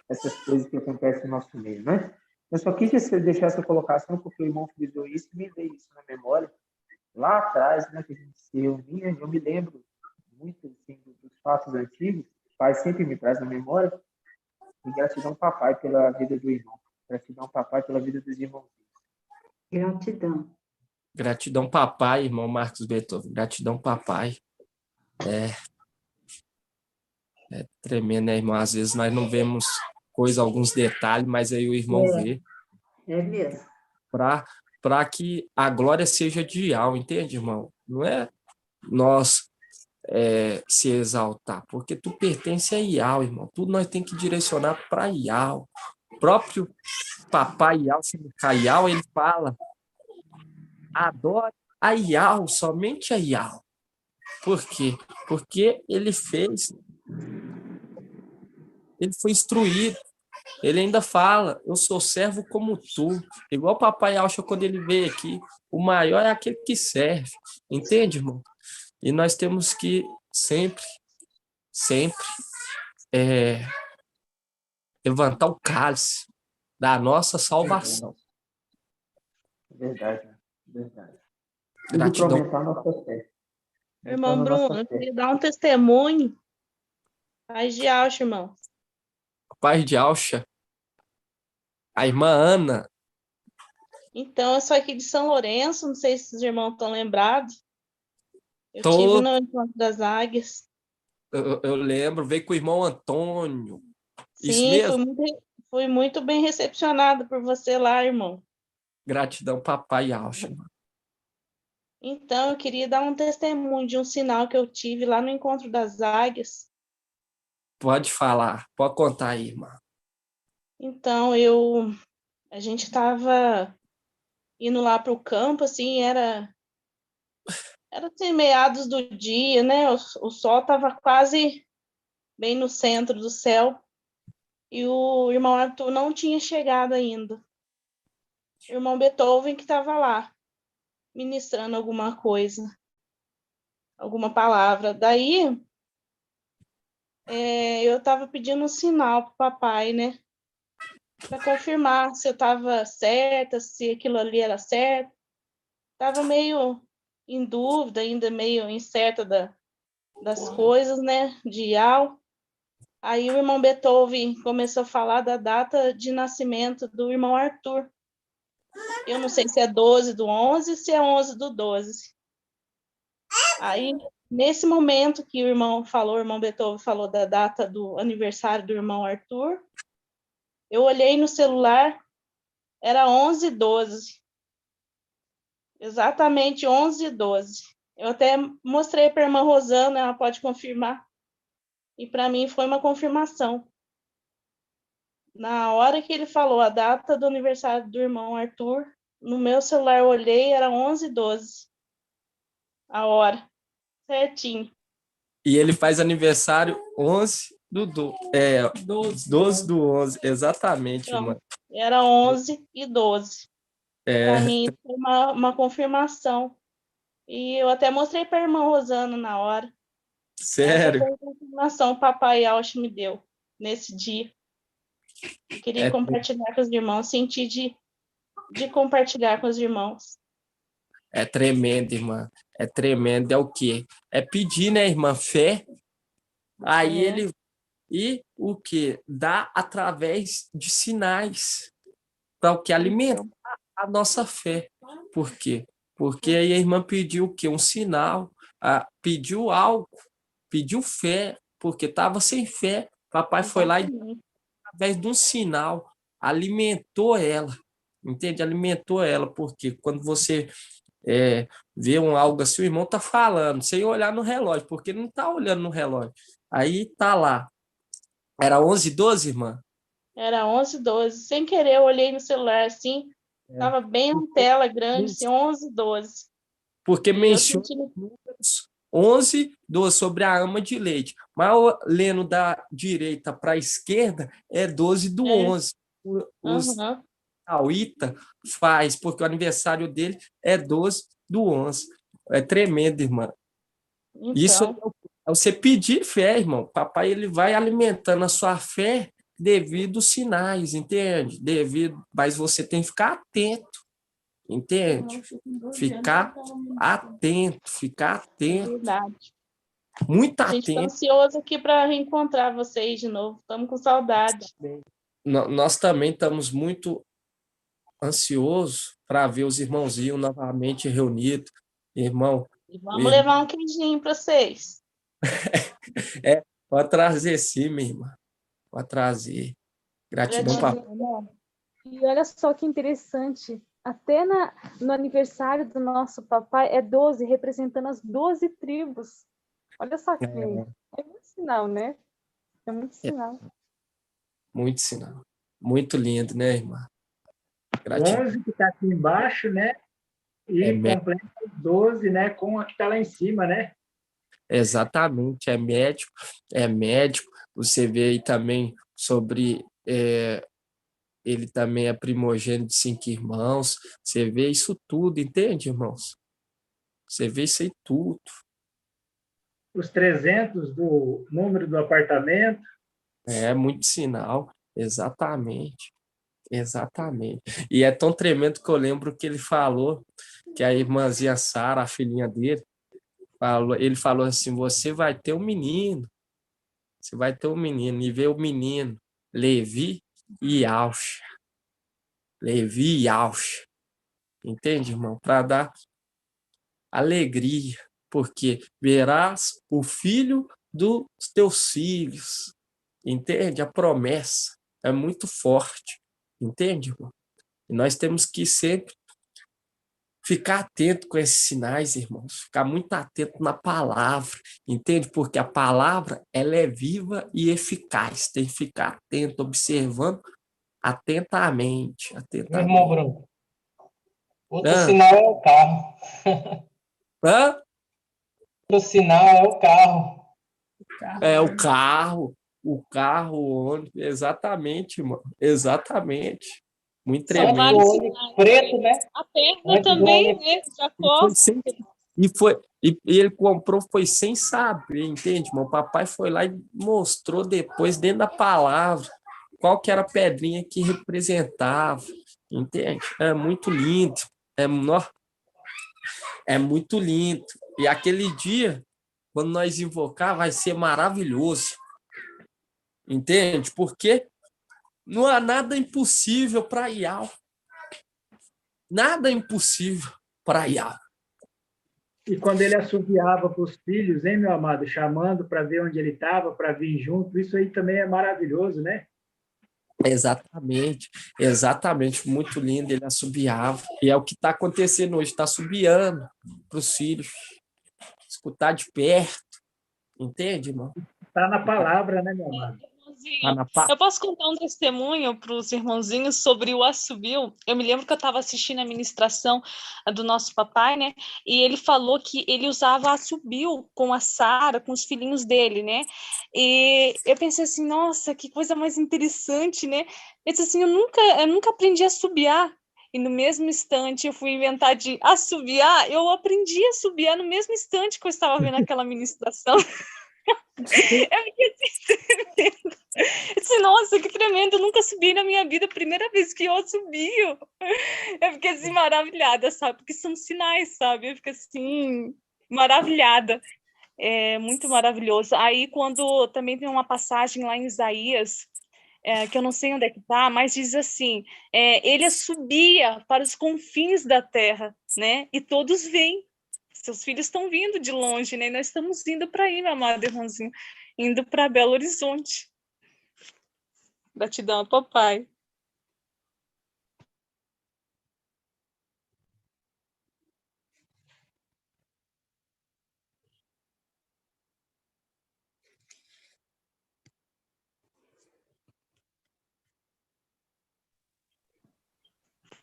essas coisas que acontecem no nosso meio, né? Eu só quis deixar essa colocação porque o irmão frisou isso e me veio isso na memória. Lá atrás, né, que a gente se reunia, eu me lembro muito assim, dos fatos antigos, o pai sempre me traz na memória, e gratidão, papai, pela vida do irmão. Gratidão, papai, pela vida dos irmãos. Gratidão. Gratidão, papai, irmão Marcos Beethoven. Gratidão, papai. É tremendo, né, irmão? Às vezes nós não vemos alguns detalhes, mas aí o irmão vê. É mesmo. Para que a glória seja de Ial, entende, irmão? Não é nós se exaltar, porque tu pertence a Ial, irmão. Tudo nós tem que direcionar para Ial. O próprio papai Ial, Ial, ele fala, adore a Ial, somente a Ial. Por quê? Porque ele foi instruído. Ele ainda fala, eu sou servo como tu. Igual o papai Alcha, quando ele veio aqui, o maior é aquele que serve. Entende, irmão? E nós temos que sempre levantar o cálice da nossa salvação. Verdade, verdade. Gratidão. E aumentar nossa fé. Irmão Bruno, eu queria dar um testemunho. Paz de Alcha, irmão. Paz de Alcha. A irmã Ana. Então, eu sou aqui de São Lourenço, não sei se os irmãos estão lembrados. Eu estive no Encontro das Águias. Eu lembro, veio com o irmão Antônio. Sim, isso mesmo? Fui muito bem recepcionado por você lá, irmão. Gratidão, papai Alcha. Então, eu queria dar um testemunho de um sinal que eu tive lá no Encontro das Águias. Pode falar, pode contar aí, irmã. Então, a gente estava indo lá para o campo, assim, era assim, meados do dia, né? O sol estava quase bem no centro do céu e o irmão Arthur não tinha chegado ainda. O irmão Beethoven que estava lá, ministrando alguma coisa, alguma palavra. Daí, eu estava pedindo um sinal para o papai, né? para confirmar se eu estava certa, se aquilo ali era certo. Estava meio em dúvida, ainda meio incerta das coisas, né, de IAL. Aí o irmão Beethoven começou a falar da data de nascimento do irmão Arthur. Eu não sei se é 12/11, se é 11/12. Aí, nesse momento que o irmão Beethoven falou da data do aniversário do irmão Arthur, eu olhei no celular, era 11/12. Exatamente 11/12. Eu até mostrei para a irmã Rosana, ela pode confirmar. E para mim foi uma confirmação. Na hora que ele falou a data do aniversário do irmão Arthur, no meu celular eu olhei, era 11/12. A hora. Certinho. E ele faz aniversário 12/11. Exatamente, Então, mano. era 11/12. É, Para mim foi uma confirmação. E eu até mostrei para a irmã Rosana na hora. sério. Essa foi a confirmação que o papai Alch me deu nesse dia. Eu queria compartilhar com os irmãos, senti de compartilhar com os irmãos. É tremendo, irmã. É tremendo. É o quê? É pedir, né, irmã? Fé. Aí ele... E o quê? Dá através de sinais. Para o que? Alimentar a nossa fé. Por quê? Porque aí a irmã pediu o quê? Um sinal. Pediu algo. Pediu fé. Porque estava sem fé. Papai foi lá e, através de um sinal, alimentou ela. Entende? Alimentou ela. Porque quando você vê algo assim, o irmão está falando, sem olhar no relógio, porque ele não está olhando no relógio. Aí tá lá. Era 11/12, irmã? Era 11/12. Sem querer, eu olhei no celular assim, estava bem na tela grande, assim, 11/12. Porque menciona 11/12 sobre a ama de leite. Mas lendo da direita para a esquerda é 12/11. Os Tauíta faz, porque o aniversário dele é 12/11. É tremendo, irmã. Então. Isso é você pedir fé, irmão. Papai ele vai alimentando a sua fé devido aos sinais, entende? Mas você tem que ficar atento, entende? Ficar atento. É verdade. Muito A gente está atento. ansioso aqui para reencontrar vocês de novo. Estamos com saudade. Nós também estamos muito ansiosos para ver os irmãozinhos novamente reunidos. Irmão. E vamos levar um queijinho para vocês. Pode trazer sim, minha irmã. Pode trazer. Gratidão, papai. E olha só que interessante. Até no aniversário do nosso papai é 12, representando as 12 tribos. Olha só que é muito sinal, né? É muito sinal. Muito sinal. Muito lindo, né, irmã? Gratidão. 11 que está aqui embaixo, né? E completa os 12, né? Com a que está lá em cima, né? Exatamente. É médico. Você vê aí também sobre... ele também é primogênito de 5 irmãos. Você vê isso tudo, entende, irmãos? Você vê isso aí tudo. Os 300 do número do apartamento. É muito sinal. Exatamente. E é tão tremendo que eu lembro que ele falou, que a irmãzinha Sara, a filhinha dele, ele falou assim, você vai ter um menino. Você vai ter um menino. E veio o menino, Levi e Alcha. Entende, irmão? Para dar alegria, porque verás o filho dos teus filhos. Entende? A promessa é muito forte. Entende, irmão? E nós temos que sempre ficar atento com esses sinais, irmãos. Ficar muito atento na palavra. Entende? Porque a palavra ela é viva e eficaz. Tem que ficar atento, observando atentamente. Meu irmão Bruno. Outro sinal é o carro. Outro sinal é o carro. É o carro. O ônibus, exatamente, mano. Exatamente. Muito tremendo. Preto, né? A perna também, né? Jacó. E ele comprou, foi sem saber, entende, mano? O papai foi lá e mostrou depois dentro da palavra. qual que era a pedrinha que representava, entende? É muito lindo, é muito lindo. E aquele dia, quando nós invocar, vai ser maravilhoso, entende? Porque não há nada impossível para Iau. Nada impossível para Iau. E quando ele assoviava para os filhos, hein, meu amado, chamando para ver onde ele estava, para vir junto, isso aí também é maravilhoso, né? Exatamente, muito lindo, ele assobiava. E é o que está acontecendo hoje, está assobiando para os filhos. Escutar de perto, entende, irmão? Está na palavra, né, meu amado? Eu posso contar um testemunho para os irmãozinhos sobre o assobio? Eu me lembro que eu estava assistindo a ministração do nosso papai, né? E ele falou que ele usava assobio com a Sara, com os filhinhos dele, né? E eu pensei assim, nossa, que coisa mais interessante, né? Eu disse assim, eu nunca aprendi a assobiar. E no mesmo instante eu fui inventar de assobiar, eu aprendi a assobiar no mesmo instante que eu estava vendo aquela ministração. Eu fiquei assim, tremendo. Eu disse, nossa, que tremendo, eu nunca subi na minha vida, primeira vez que eu subio. Eu fiquei assim, maravilhada, sabe? Porque são sinais, sabe? Eu fiquei assim, maravilhada. É muito maravilhoso. Aí, quando também tem uma passagem lá em Isaías, que eu não sei onde é que tá, mas diz assim, ele subia para os confins da terra, né? E todos veem. Seus filhos estão vindo de longe, né? Nós estamos indo para aí, meu amado irmãozinho, indo para Belo Horizonte. Gratidão, papai.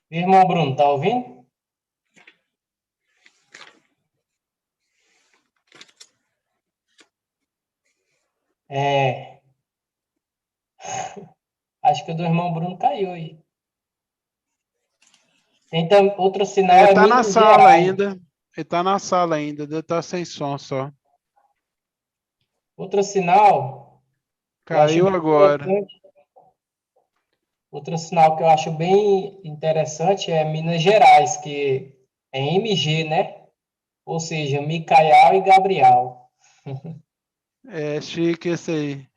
Irmão Bruno, tá ouvindo? Acho que o do irmão Bruno caiu aí. Tem outro sinal. Ele está na sala ainda. Ele está na sala ainda. Ele está sem som só. Outro sinal. Caiu agora. Outro sinal que eu acho bem interessante é Minas Gerais, que é MG, né? Ou seja, Micael e Gabriel. É chique esse aí.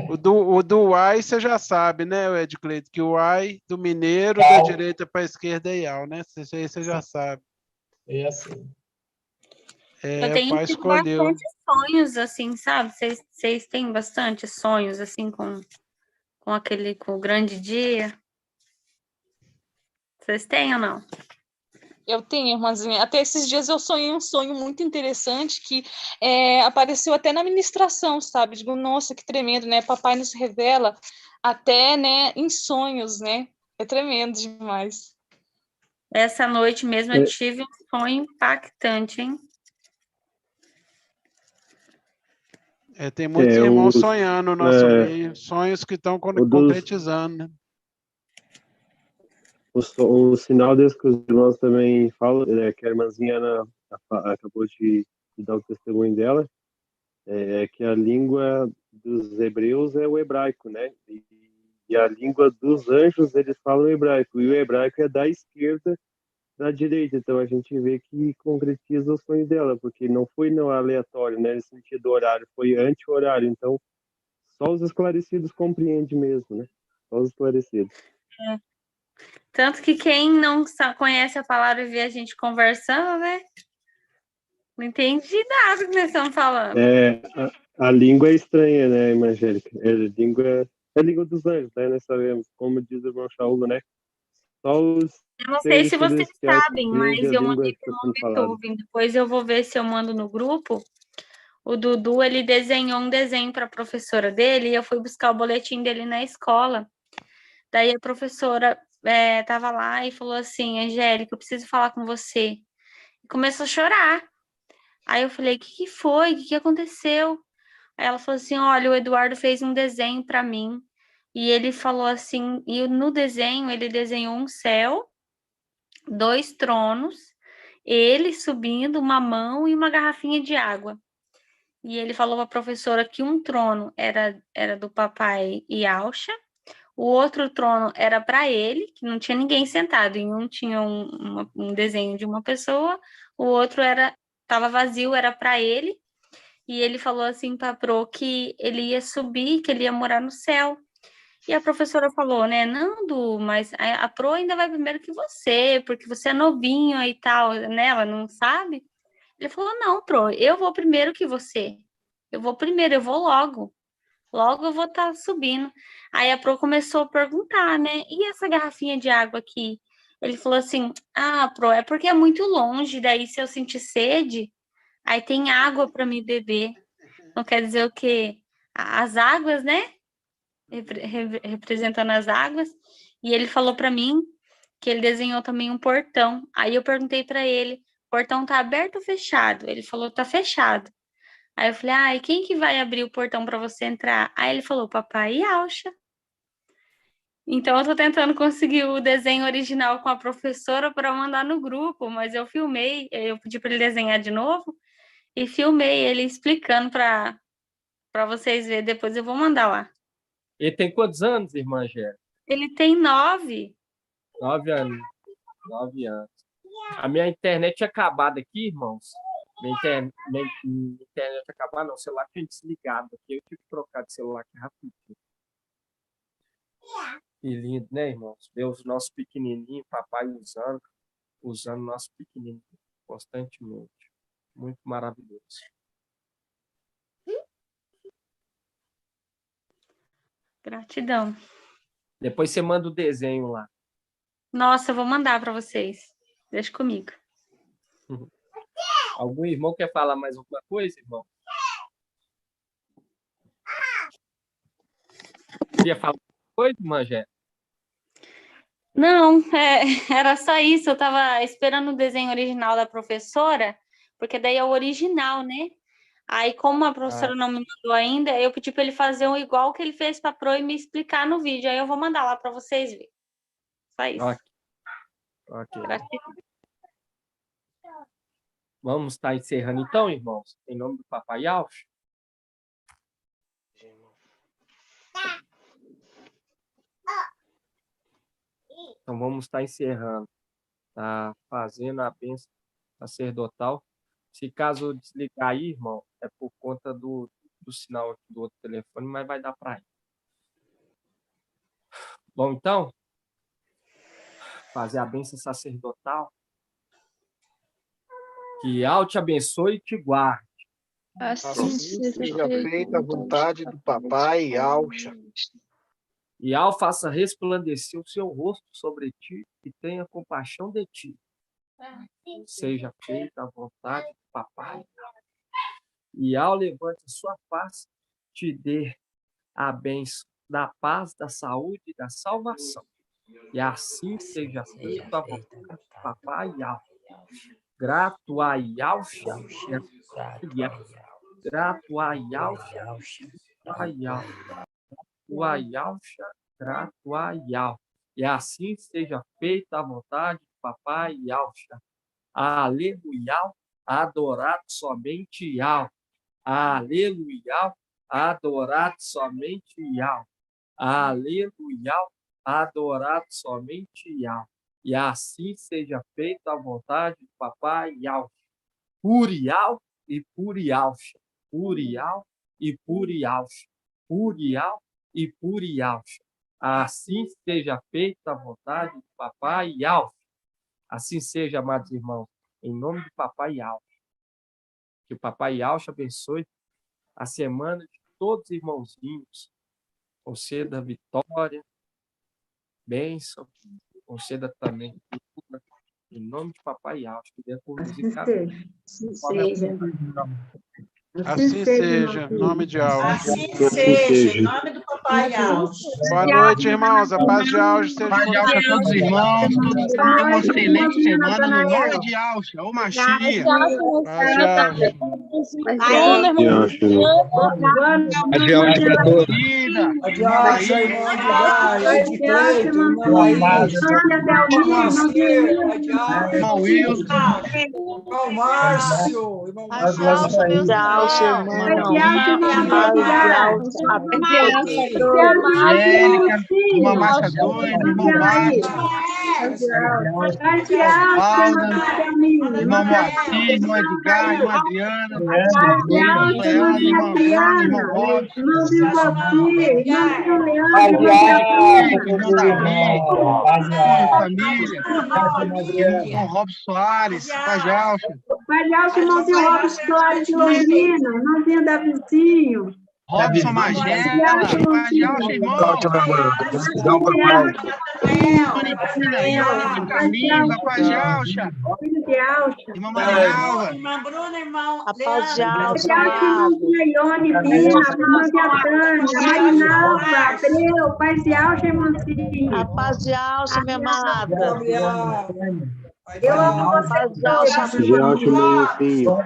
O do Y você já sabe, né, Ed Cleito? Que o Y do mineiro, da direita para a esquerda é Iau, né? Isso aí você já sabe. É assim. Eu tenho bastante sonhos, assim, sabe? Vocês têm bastante sonhos, assim, com o grande dia? Vocês têm ou não? Eu tenho, irmãzinha. Até esses dias eu sonhei um sonho muito interessante que apareceu até na ministração, sabe? Digo, nossa, que tremendo, né? Papai nos revela até, né, em sonhos, né? É tremendo demais. Essa noite mesmo eu tive um sonho impactante, hein? Tem muitos irmãos sonhando no nosso meio, sonhos que estão concretizando, né? O sinal desse que os irmãos também falam, que a irmãzinha Ana acabou de dar o testemunho dela, é que a língua dos hebreus é o hebraico, né? E a língua dos anjos, eles falam hebraico, e o hebraico é da esquerda para a direita. Então a gente vê que concretiza o sonho dela, porque não foi no aleatório, né? No sentido horário, foi anti-horário. Então só os esclarecidos compreendem mesmo, né? Só os esclarecidos. Tanto que quem não conhece a palavra e vê a gente conversando, né? Não entendi nada do que nós estamos falando. A língua é estranha, né, Angélica? É a língua dos anjos, né? Nós sabemos, como diz o irmão Shaul, né? Só os eu não sei se vocês sabem, mas eu mandei para o Beethoven. Depois eu vou ver se eu mando no grupo. O Dudu, ele desenhou um desenho para a professora dele e eu fui buscar o boletim dele na escola. Daí a professora estava lá e falou assim, Angélica, eu preciso falar com você. E começou a chorar. Aí eu falei, o que foi? O que aconteceu? Aí ela falou assim, olha, o Eduardo fez um desenho para mim. E ele falou assim, e no desenho ele desenhou um céu, 2 tronos, ele subindo, uma mão e uma garrafinha de água. e ele falou para a professora que um trono era do papai Yalcha, o outro trono era para ele, que não tinha ninguém sentado, em um tinha um desenho de uma pessoa, o outro estava vazio, era para ele, e ele falou assim para a Pro que ele ia subir, que ele ia morar no céu. E a professora falou, né, não, Du, mas a Pro ainda vai primeiro que você, porque você é novinho e tal, né, ela não sabe. Ele falou, não, Pro, eu vou primeiro que você. Eu vou primeiro, eu vou logo. Logo eu vou estar subindo. Aí a Pro começou a perguntar, né, e essa garrafinha de água aqui? Ele falou assim, Pro, é porque é muito longe, daí se eu sentir sede, aí tem água para me beber. Não quer dizer o quê? As águas, né? Representando as águas, e ele falou para mim que ele desenhou também um portão. Aí eu perguntei para ele, o portão tá aberto ou fechado? Ele falou, tá fechado. Aí eu falei, e quem que vai abrir o portão para você entrar? Aí ele falou, papai Yalcha. Então eu tô tentando conseguir o desenho original com a professora para mandar no grupo, mas eu filmei, eu pedi para ele desenhar de novo e filmei ele explicando para vocês verem, depois eu vou mandar lá. Ele tem quantos anos, irmã Angélica? Ele tem 9. 9 anos. 9 anos. A minha internet tinha acabado aqui, irmãos. Minha internet acabou, não. O celular tinha desligado aqui. Eu tive que trocar de celular aqui rapidinho. Que lindo, né, irmãos? Ver os nossos pequenininhos, papai usando nosso pequenininho constantemente. Muito maravilhoso. Gratidão. Depois você manda o desenho lá. Nossa, eu vou mandar para vocês. Deixa comigo. Algum irmão quer falar mais alguma coisa, irmão? Queria falar alguma coisa, irmã Angélica? Não, era só isso. Eu estava esperando o desenho original da professora, porque daí é o original, né? Aí, como a professora não me mandou ainda, eu pedi para ele fazer um igual que ele fez para a Pro e me explicar no vídeo. Aí eu vou mandar lá para vocês verem. Só isso. Ok. Gratidão. Vamos estar encerrando então, irmãos, em nome do papai Yalcha. Então vamos estar encerrando, tá? Fazendo a bênção sacerdotal. Se caso desligar aí, irmão, é por conta do sinal aqui do outro telefone, mas vai dar para ir. Bom, então, fazer a bênção sacerdotal. Que Al te abençoe e te guarde. Assim seja feita a vontade do papai Yalcha. E Al faça resplandecer o seu rosto sobre ti e tenha compaixão de ti. Seja feita a vontade do papai. E Al levante a sua face, te dê a bênção da paz, da saúde e da salvação. E assim seja feita a vontade do papai Al. Grato a Yalcha. Grato a Yalcha. Grato a Yalcha. E assim seja feita a vontade do papai Yalcha. Aleluia, adorado somente Yal. Aleluia, adorado somente Yal. Aleluia, adorado somente Yal. E assim seja feita a vontade do papai Yalcha. Purial e Purialcha. Purial e Purialcha. Purial e Purialcha. Assim seja feita a vontade do papai Yalcha. Assim seja, amados irmãos, em nome do papai Yalcha. Que o papai Yalcha abençoe a semana de todos os irmãozinhos. Conceda vitória, bênção, conceda também cura, em nome de papai Yalcha. Que Deus conduzir cada um. Assim seja, em nome de Yalcha. Assim seja, em nome do papai Yalcha. Boa noite, irmãos. A paz de Yalcha seja Paz de Yalcha a todos os irmãos. Todos tenham uma excelente semana no nome de Yalcha. Ô Machia. Paz de Yalcha. Paz de Yalcha para todos. Regina, Paz e irmã alça, Laís, irmão Edgar, Ed Cleito, irmão Laís, irmão Moacir, Pai de alça, irmão Wilson, irmão Márcio, irmão Paz e alça, meus irmãos. Angélica, irmã Márcia Doida, irmão Marcos, Paula, irmão Moacir, irmão Edgar, irmã Adriana, irmã Cleane, irmã Bruna, irmão Robson, irmão Davi, família, irmão Robson Soares, Paz de alça. Pai de alça, irmãozinho Robson Soares de Londrina, irmãozinho Davizinho. Robson Magela, Paz de alça, irmão. Ione Camila, Paz de alça. Irmã Marialva. Irmã Bruna, irmão A paz de alça, Ione, Bina, irmã Tânia, Marinalva, Abreu, Pai de alça, irmãozinho. a paz de alça, minha amada. Eu amo A você. paz de alça, Paz de alça, Manhucinho.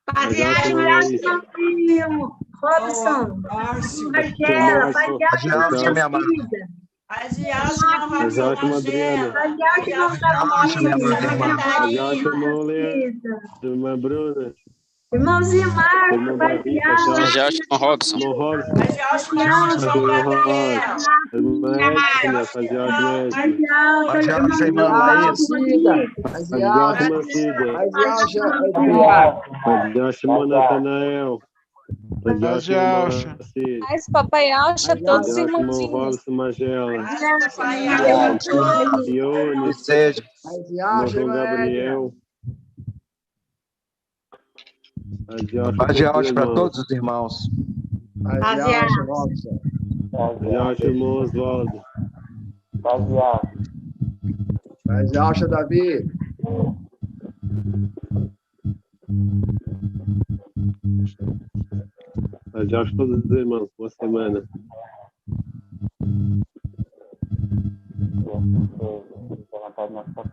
Paz de alça, irmãozinho. Robson, Marcela, Pai de alça, minha amada. Paz e alça, Paz de alça, Adriana. Pai de alça, irmão Davi. Paz de alça, irmão Leandro. Irmã Bruna. Irmãozinho Marcos, Pai de alça. Paz de alça, irmão Robson. Irmão Robson. Paz de alça, irmão Gabriel. Irmã Edna. Paz de alça, Edna. Pai de alça, irmã Laís. Paz de alça, irmã Cida. Paz de alça, Paz de alça, irmão Natanael. Paz de Paz de alça, alça. Mas papai alça todos os irmão irmãozinhos. Robson Magela. Ione. Paz de Irmão alça, João irmã Gabriel. Paz de alça para todos os irmãos. Paz de alça, Robson. Paz de alça, irmão Oswaldo. Paz de alça, Davi. Paz de alça, todos os irmãos. Boa semana. Levantar nossa